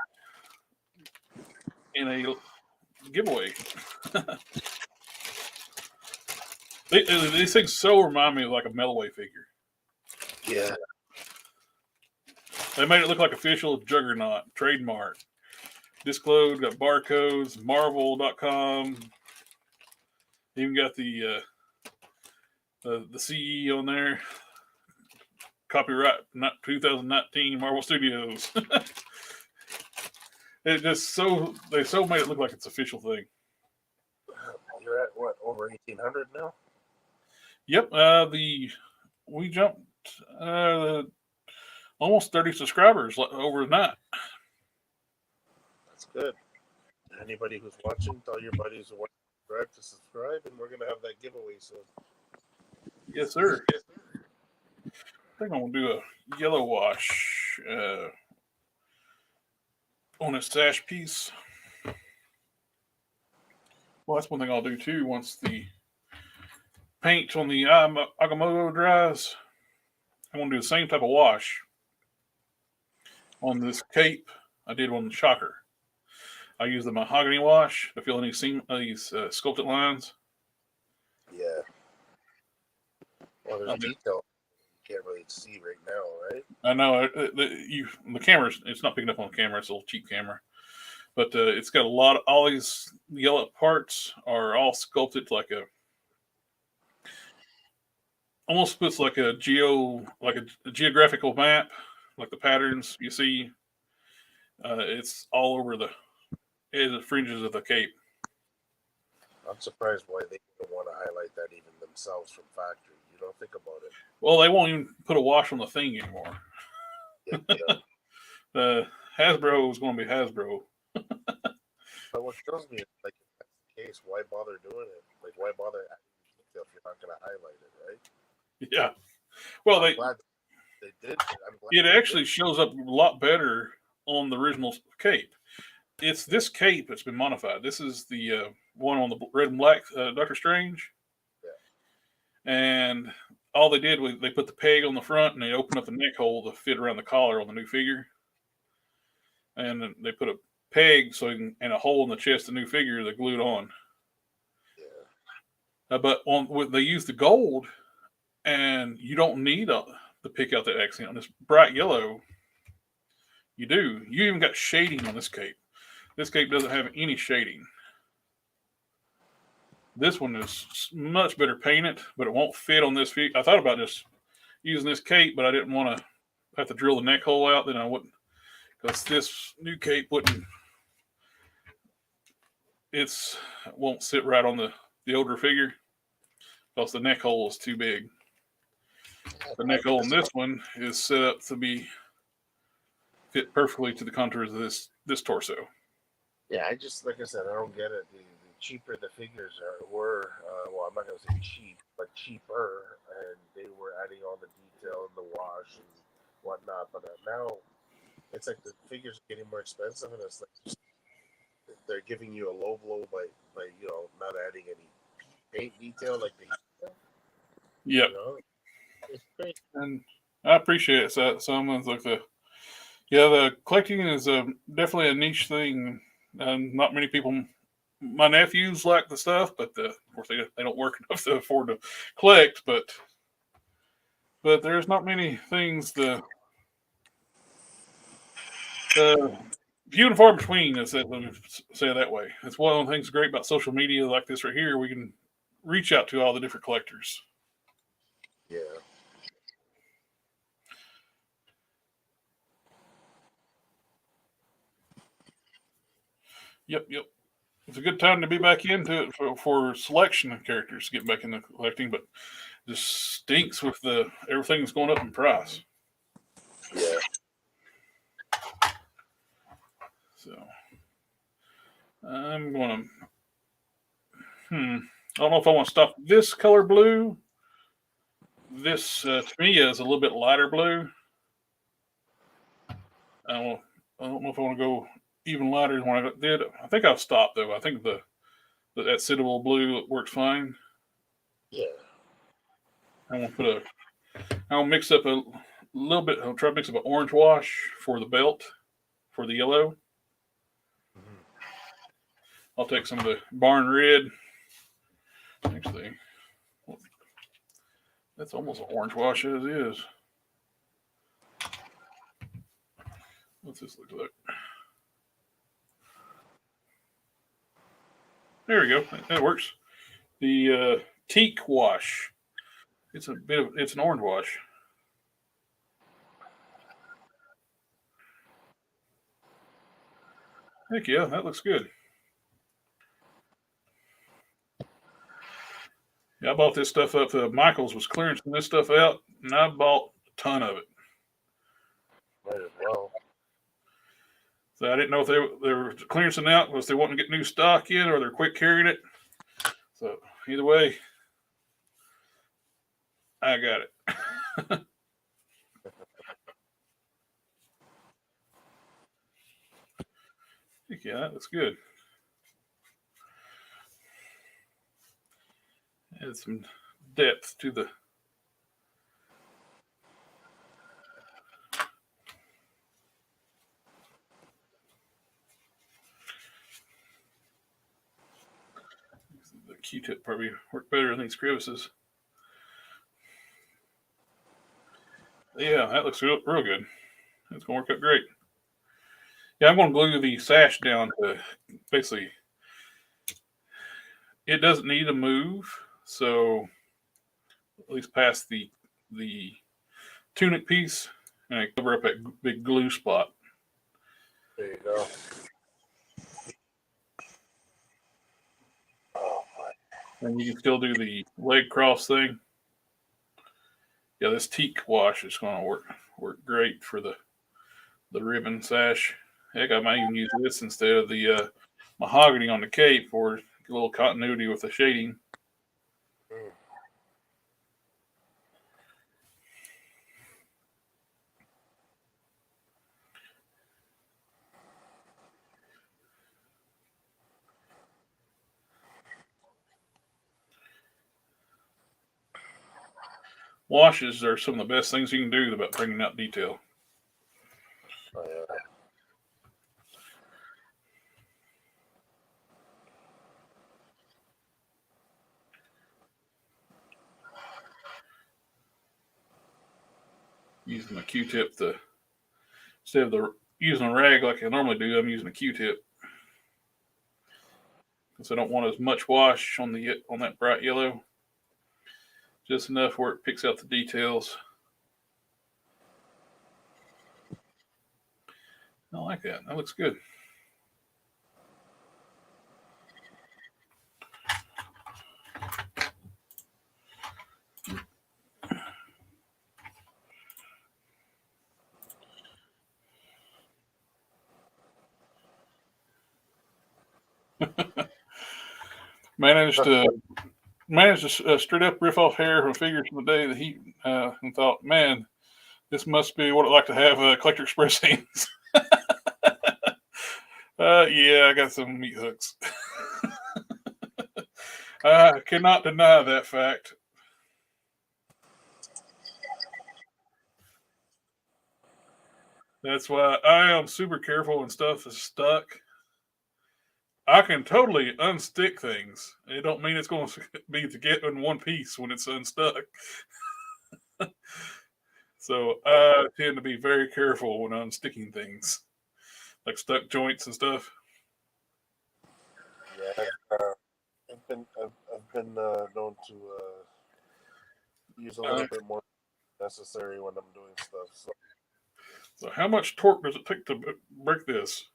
in a giveaway. These things so remind me of like a Melloway figure. Yeah. They made it look like official Juggernaut, trademark. Disclosed, got barcodes, Marvel.com. Even got the CE on there. Copyright 2019 Marvel Studios. They so made it look like it's an official thing. You're at what, over 1,800 now? Yep. We jumped almost 30 subscribers overnight. That's good. Anybody who's watching, tell your buddies who want to subscribe, and we're gonna have that giveaway soon. Yes, sir. I think I'm gonna do a yellow wash on a sash piece. Well, that's one thing I'll do too. Once the paint on the Agamotto dries, I'm gonna do the same type of wash on this cape I did on the shocker. I use the mahogany wash to fill these sculpted lines. Yeah. Well, there's detail you can't really see right now, right? I know the camera. It's not picking up on the camera. It's a little cheap camera, but it's got all these yellow parts are all sculpted like almost puts like a geographical map, like the patterns you see. It's all over the fringes of the cape. I'm surprised why they don't want to highlight that even themselves from factory. You don't think about it. Well, they won't even put a wash on the thing anymore. Yeah. Hasbro is going to be Hasbro. But what kills me is, like, if that's the case, why bother doing it? Like, why bother adding detail if you're not going to highlight it, right? Yeah. Well, I'm glad they did. It actually shows up a lot better on the original cape. It's this cape that's been modified. This is the one on the red and black Doctor Strange. Yeah. And all they did was they put the peg on the front and they opened up the neck hole to fit around the collar on the new figure. And then they put a peg and a hole in the chest of the new figure that glued on. Yeah. But they use the gold, and you don't need to pick out that accent on this bright yellow. You do. You even got shading on this cape. This cape doesn't have any shading. This one is much better painted, but it won't fit on this figure. I thought about just using this cape, but I didn't want to have to drill the neck hole out. Then I wouldn't, because this new cape won't sit right on the older figure, because the neck hole is too big. The neck hole in this one is set up to fit perfectly to the contours of this torso. Yeah, like I said, I don't get it. The cheaper the figures were, well, I'm not going to say cheap, but cheaper, and they were adding all the detail and the wash and whatnot. But now it's like the figures are getting more expensive, and it's like they're giving you a low blow by not adding any paint detail like they used to. Yep. It's great. And I appreciate it. So someone's like the collecting is definitely a niche thing, and not many people. My nephews like the stuff, but of course they don't work enough to afford to collect. But there's not many things few and far between. Let me say it that way. It's one of the things great about social media like this right here. We can reach out to all the different collectors. Yeah. Yep. It's a good time to be back into it for selection of characters, get back into collecting, but it just stinks with everything's going up in price. Yeah. So I'm going to, I don't know if I want to stop this color blue. This, to me, is a little bit lighter blue. I don't know if I want to go even lighter than what I did. I think I'll stop, though. I think that Citadel blue works fine. Yeah. I'll mix up a little bit. I'll try to mix up an orange wash for the belt, for the yellow. Mm-hmm. I'll take some of the barn red. Actually, that's almost an orange wash as is. What's this look like? There we go. That works. The teak wash. It's an orange wash. Heck yeah, that looks good. Yeah, I bought this stuff up. Michael's was clearancing this stuff out, and I bought a ton of it. Might as well. So I didn't know if they were clearancing out, was they wanting to get new stock in, or they're quick carrying it. So either way, I got it. Yeah, that looks good. Add some depth to the. The Q-tip probably work better in these crevices. Yeah, that looks real good. It's going to work out great. Yeah, I'm going to glue the sash down to basically, it doesn't need to move, so at least past the tunic piece, and I cover up that big glue spot. There you go. Oh, and you can still do the leg cross thing. Yeah, this teak wash is going to work great for the ribbon sash. Heck, I might even use this instead of the mahogany on the cape for a little continuity with the shading. Washes are some of the best things you can do about bringing out detail. Oh, yeah. Using a Q-tip instead of using a rag like I normally do, I'm using a Q-tip. Because I don't want as much wash on that bright yellow. Just enough where it picks out the details. I like that. That looks good. Managed to straight up riff off hair from figures from the day of the heat, and thought, man, this must be what it like to have Collector Express hands. Yeah, I got some meat hooks. I cannot deny that fact. That's why I am super careful when stuff is stuck. I can totally unstick things. It don't mean it's going to be to get in one piece when it's unstuck. So I tend to be very careful when unsticking things, like stuck joints and stuff. Yeah, I've been known to use a little bit more necessary when I'm doing stuff. So how much torque does it take to break this?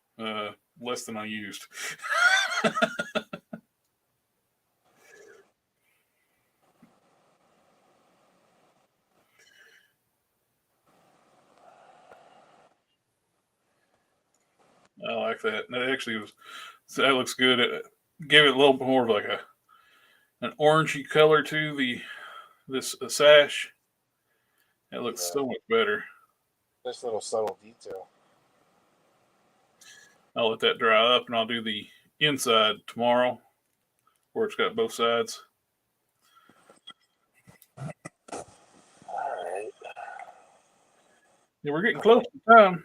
Less than I used. I like that. That actually was. So that looks good. It gave it a little more of like an orangey color to this sash. It looks so much better. Nice little subtle detail. I'll let that dry up, and I'll do the inside tomorrow, where it's got both sides. All right. Yeah, we're getting close to time.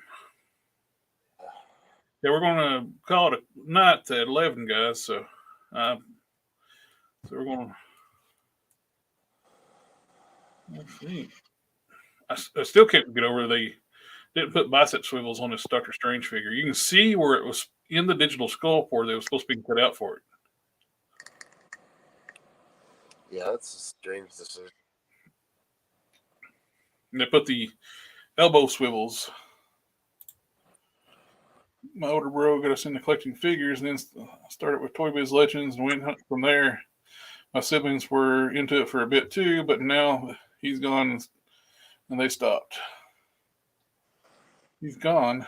Yeah, we're going to call it a night at 11, guys. So we're going to. Let's see. I still can't get over they didn't put bicep swivels on this Doctor Strange figure. You can see where it was in the digital sculpt where they were supposed to be cut out for it. Yeah, that's a strange decision. And they put the elbow swivels. My older bro got us into collecting figures, and then started with Toy Biz Legends and went from there. My siblings were into it for a bit too, but now he's gone and they stopped. He's gone.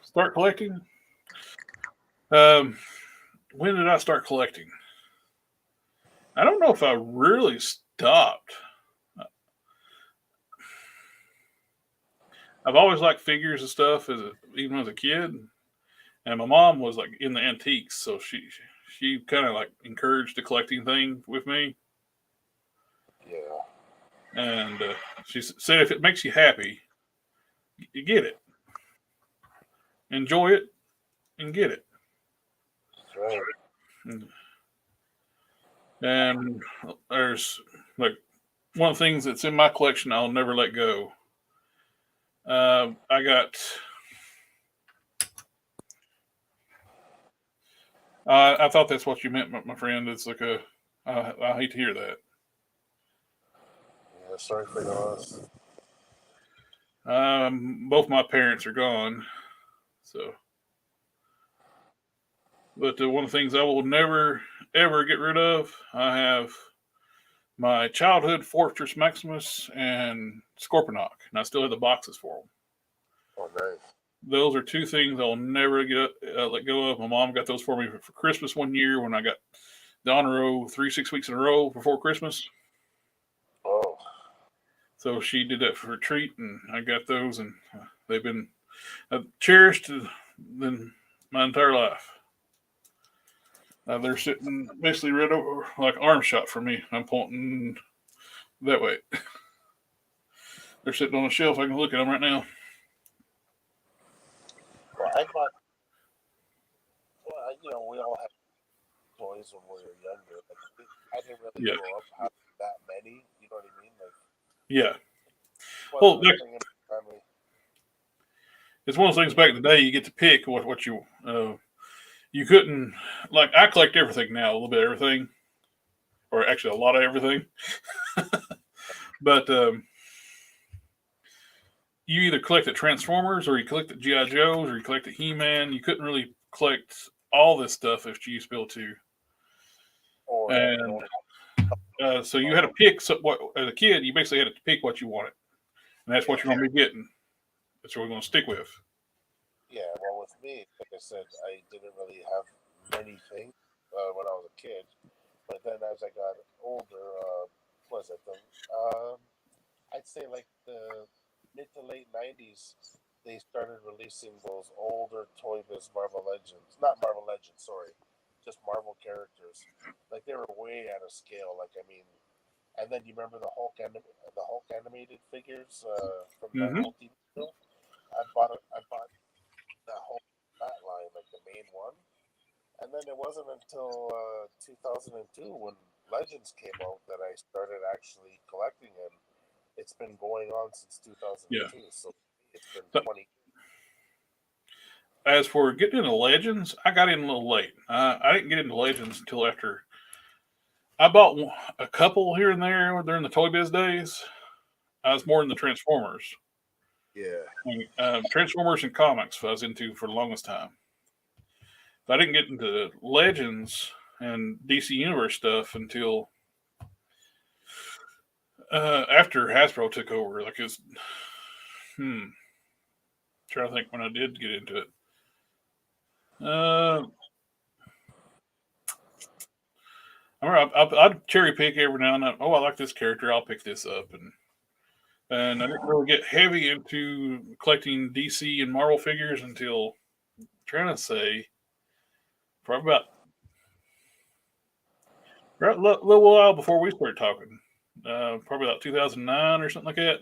Start collecting? When did I start collecting? I don't know if I really stopped. I've always liked figures and stuff even as a kid. And my mom was like in the antiques, so she kind of like encouraged the collecting thing with me. Yeah. And she said if it makes you happy, you get it. Enjoy it and get it. That's right. And there's like one of the things that's in my collection I'll never let go. I thought that's what you meant, my friend. It's like I hate to hear that. Yeah, sorry for your loss. Both my parents are gone, so. But one of the things I will never ever get rid of, I have my childhood Fortress Maximus and Scorponok, and I still have the boxes for them. Oh, nice. Those are two things I'll never let go of. My mom got those for me for Christmas one year when I got the honor roll 6 weeks in a row before Christmas. Oh. So she did that for her treat, and I got those, and they've been cherished than my entire life. They're sitting basically right over, like arm shot for me. I'm pointing that way. They're sitting on a shelf. I can look at them right now. Well, we all have toys when we were younger. Like, I didn't really grow up having that many. You know what I mean? Like, yeah. Well, it's one of those things back in the day. You get to pick what you. You couldn't, like, I collect everything now, a little bit of everything, or actually a lot of everything. But you either collect the Transformers, or you collect the G.I. Joes, or you collect the He-Man. You couldn't really collect all this stuff if you used to be able to. And so you had to pick, as a kid, you basically had to pick what you wanted. And that's what you're going to be getting. That's what we're going to stick with. Yeah, well, with me, like I said, I didn't really have many things when I was a kid. But then as I got older, I'd say like the mid to late 90s, they started releasing those older Toy Biz Marvel Legends. Not Marvel Legends, sorry. Just Marvel characters. Like, they were way out of scale. Like, I mean, and then you remember the Hulk animated figures from that whole TV show? I bought that line, like the main one. And then it wasn't until 2002 when Legends came out that I started actually collecting them. It's been going on since 2002, so it's been 20. as for getting into Legends, I got in a little late. I didn't get into Legends until after I bought a couple here and there during the Toy Biz days. I was more in the Transformers. Yeah. Transformers and comics I was into for the longest time. But I didn't get into Legends and DC Universe stuff until after Hasbro took over. Like it's trying to think when I did get into it. I'd cherry pick every now and then. Oh, I like this character. I'll pick this up, and I didn't really get heavy into collecting DC and Marvel figures until I'm trying to say probably about a little while before we started talking. Probably about 2009 or something like that.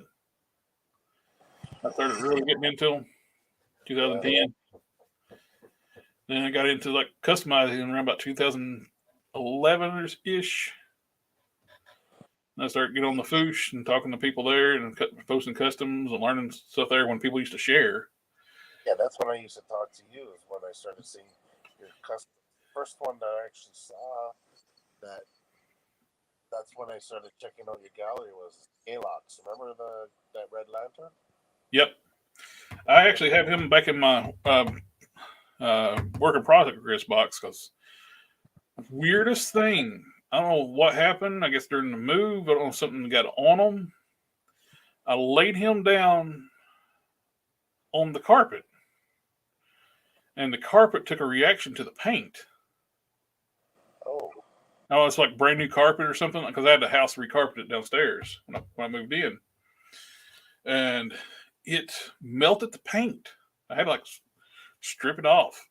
I started really getting into 2010. Then I got into like customizing around about 2011 ish. I started getting on the Foosh and talking to people there and posting customs and learning stuff there when people used to share. Yeah, that's when I used to talk to you. Is when I started seeing your custom. First one that I actually saw that's when I started checking out your gallery was Alox. Remember that Red Lantern? Yep. I actually have him back in my work in progress box because weirdest thing. I don't know what happened. I guess during the move, I don't know, something got on him. I laid him down on the carpet, and the carpet took a reaction to the paint. Oh. Now it's like brand new carpet or something because I had the house recarpeted downstairs when I moved in, and it melted the paint. I had to like strip it off.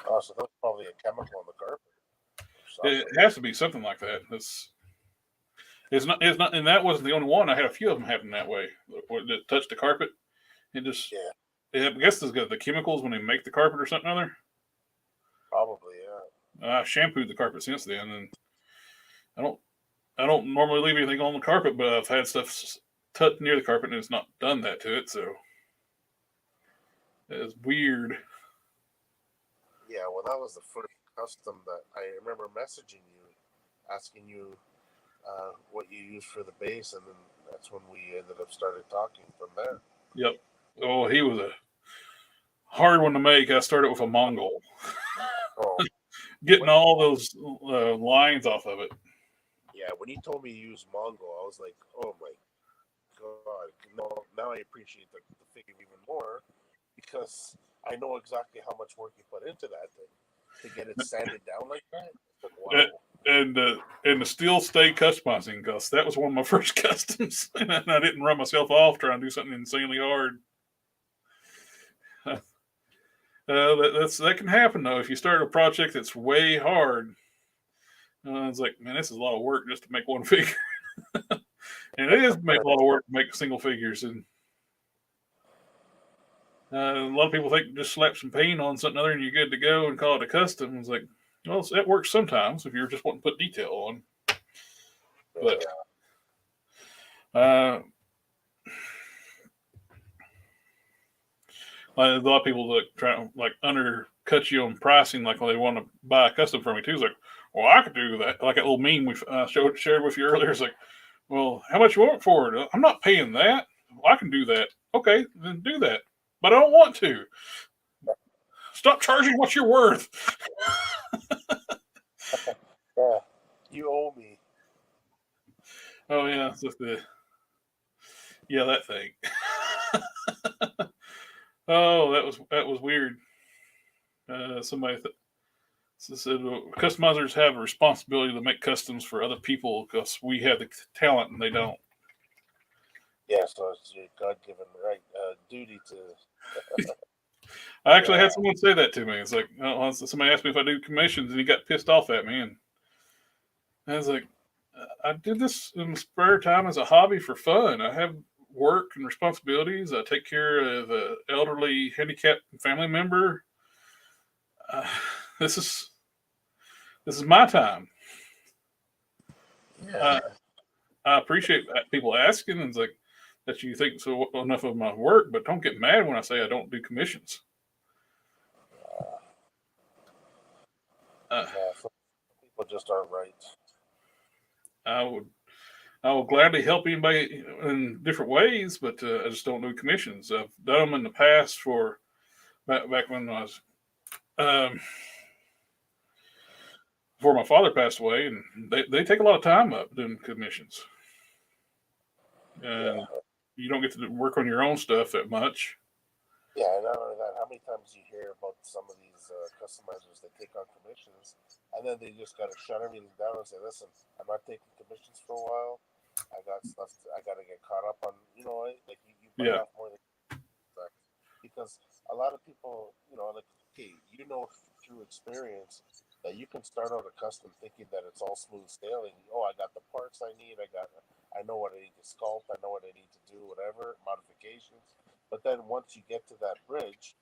Oh, so that's probably a chemical in the carpet. It has to be something like that. It's not, and that wasn't the only one. I had a few of them happen that way. That touched the carpet. It just, I guess it's got the chemicals when they make the carpet or something other. Probably, yeah. I shampooed the carpet since then, and I don't normally leave anything on the carpet, but I've had stuff touched near the carpet and it's not done that to it, so it's weird. Yeah, well, that was the first custom that I remember messaging you, asking you what you used for the base, and then that's when we ended up started talking from there. Yep. Oh, he was a hard one to make. I started with a Mongol. Getting all those lines off of it. Yeah, when you told me you used Mongol, I was like, oh my god. Now I appreciate the figure even more because I know exactly how much work you put into that thing to get it sanded down like that. Wow. And the steel stay customizing, because that was one of my first customs, and I didn't run myself off trying to do something insanely hard. That can happen though if you start a project that's way hard. It's like, man, this is a lot of work just to make one figure, and it is make a lot of work to make single figures. And a lot of people think just slap some paint on something other and you're good to go and call it a custom. It's like, well, that works sometimes if you're just wanting to put detail on. But a lot of people that try to like undercut you on pricing, like when they want to buy a custom from me too. It's like, well, I could do that. Like that little meme we shared with you earlier. It's like, well, how much you want for it? I'm not paying that. Well, I can do that. Okay, then do that. But I don't want to. Stop charging what you're worth. Yeah, you owe me. Oh yeah, it's just that thing. Oh, that was weird. Somebody said customizers have a responsibility to make customs for other people because we have the talent and they don't. Yeah, so it's your God-given right duty to. I actually had someone say that to me. It's like, somebody asked me if I do commissions, and he got pissed off at me. And I was like, I did this in spare time as a hobby for fun. I have work and responsibilities. I take care of an elderly, handicapped family member. This is my time. Yeah. I appreciate people asking. It's like that you think so enough of my work, but don't get mad when I say I don't do commissions. some people just aren't right. I will gladly help anybody in different ways, but I just don't do commissions. I've done them in the past for back when I was before my father passed away, and they take a lot of time up doing commissions, and you don't get to work on your own stuff that much. Yeah, and not only that, how many times you hear about some of these customizers that take on commissions, and then they just got to shut everything down and say, "Listen, I'm not taking commissions for a while. I got stuff. I got to get caught up on. You know, like you bite off more than that." Because a lot of people, like, okay, through experience that you can start out a custom thinking that it's all smooth sailing. Oh, I got the parts I need. I know what I need to sculpt. I know what I need to do. Whatever modifications. But then once you get to that bridge,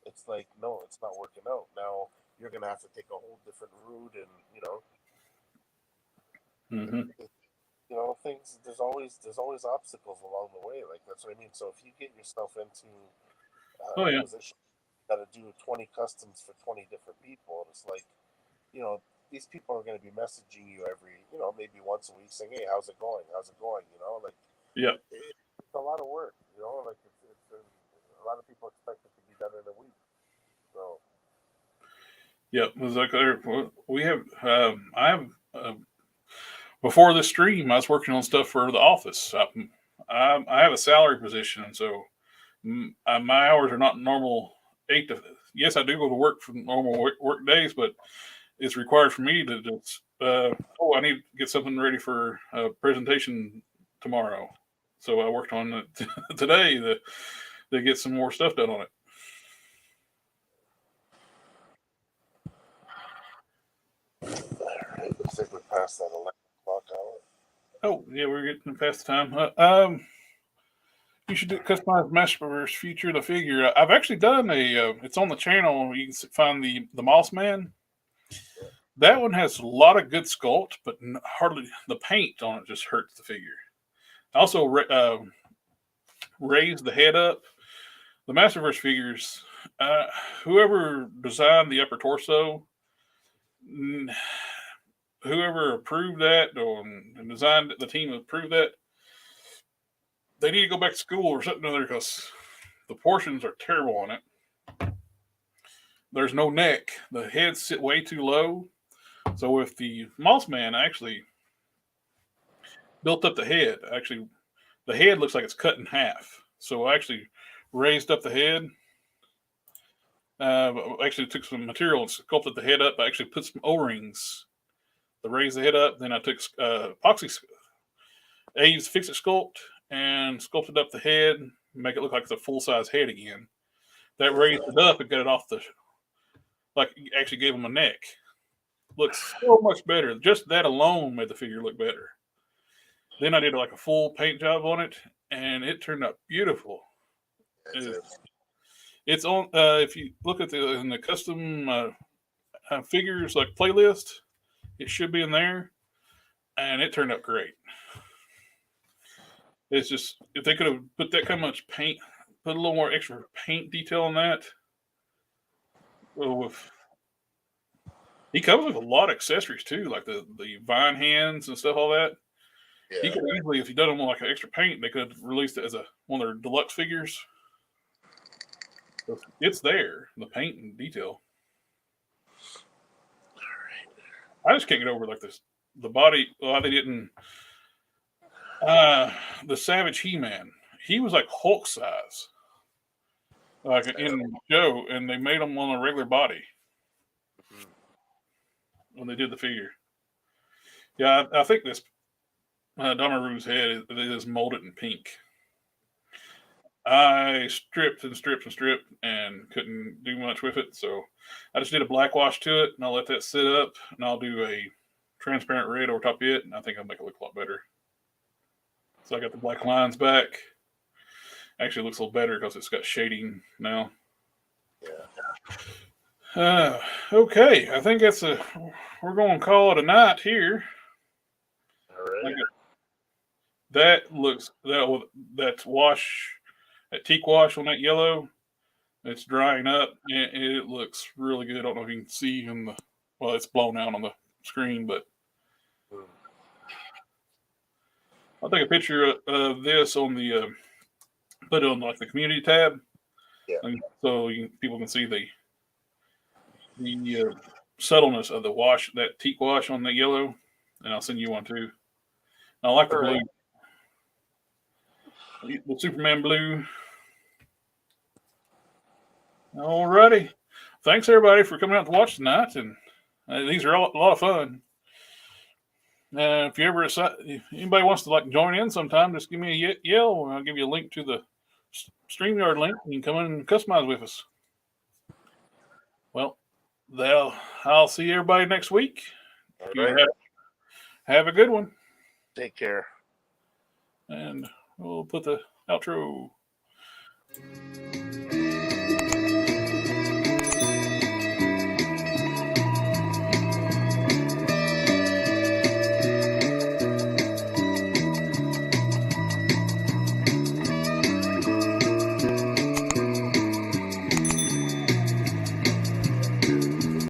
it's like, no, it's not working out. Now you're gonna have to take a whole different route, and things. There's always obstacles along the way. Like, that's what I mean. So if you get yourself into a position, got to do 20 customs for 20 different people, and it's like, these people are going to be messaging you every, maybe once a week, saying, "Hey, how's it going? How's it going?" Like, it's a lot of work. Like it's a lot of people expect it to be done in a week. So. Yep, it was like we have. I have before this stream, I was working on stuff for the office. I have a salary position, so my hours are not normal 8 to. Yes, I do go to work for normal work days, but it's required for me to just. I need to get something ready for a presentation tomorrow, so I worked on it today to get some more stuff done on it. Alright, looks like we're past that 11 o'clock hour. Oh, yeah, we're getting past the time. You should do customize Masterverse Future the figure. I've actually done it's on the channel. You can find the Moss Man. That one has a lot of good sculpt, but hardly the paint on it just hurts the figure. I also raised the head up. The Masterverse figures, whoever designed the upper torso, whoever approved that and designed it, the team approved that, they need to go back to school or something other, because the portions are terrible on it. There's no neck. The heads sit way too low. So with the Moss Man, I actually built up the head. Actually, the head looks like it's cut in half. So I actually raised up the head. Actually took some material and sculpted the head up. I actually put some O-rings to raise the head up. Then I took epoxy Abe's Fix-It Sculpt and sculpted up the head, make it look like it's a full-size head again. That raised it up and got it off actually gave him a neck. Looks so much better. Just that alone made the figure look better. Then I did like a full paint job on it, and it turned out beautiful. It's on. If you look at in the custom figures like playlist, it should be in there, and it turned out great. It's just, if they could have put that kind of much paint, put a little more extra paint detail on that. He comes with a lot of accessories too, like the vine hands and stuff, all that. Yeah. He could easily, if he done them with like an extra paint, they could have released it as one of their deluxe figures. So it's there, the paint and detail. All right. I just can't get over like this. The body, they didn't. The Savage He-Man, he was like Hulk size, like in the show, and they made him on a regular body when they did the figure. Yeah, I think this Damaru's head is molded in pink. I stripped and stripped and stripped and couldn't do much with it, so I just did a black wash to it, and I'll let that sit up, and I'll do a transparent red over top of it, and I think I'll make it look a lot better. So I got the black lines back. Actually, it looks a little better because it's got shading now. Yeah. Okay, I think we're going to call it a night here. All right. That's wash, that teak wash on that yellow. It's drying up, and it looks really good. I don't know if you can see on Well, it's blown out on the screen, but I'll take a picture of this on the put it on like the community tab, so people can see the subtleness of the wash, that teak wash on the yellow, and I'll send you one too. I like the blue, the Superman blue. Alrighty, thanks everybody for coming out to watch tonight, and these are a lot of fun. If you ever if anybody wants to like join in sometime, just give me a yell, and I'll give you a link to the StreamYard link, and you can come in and customize with us. Well, I'll see everybody next week. Right. Have a good one. Take care. And we'll put the outro.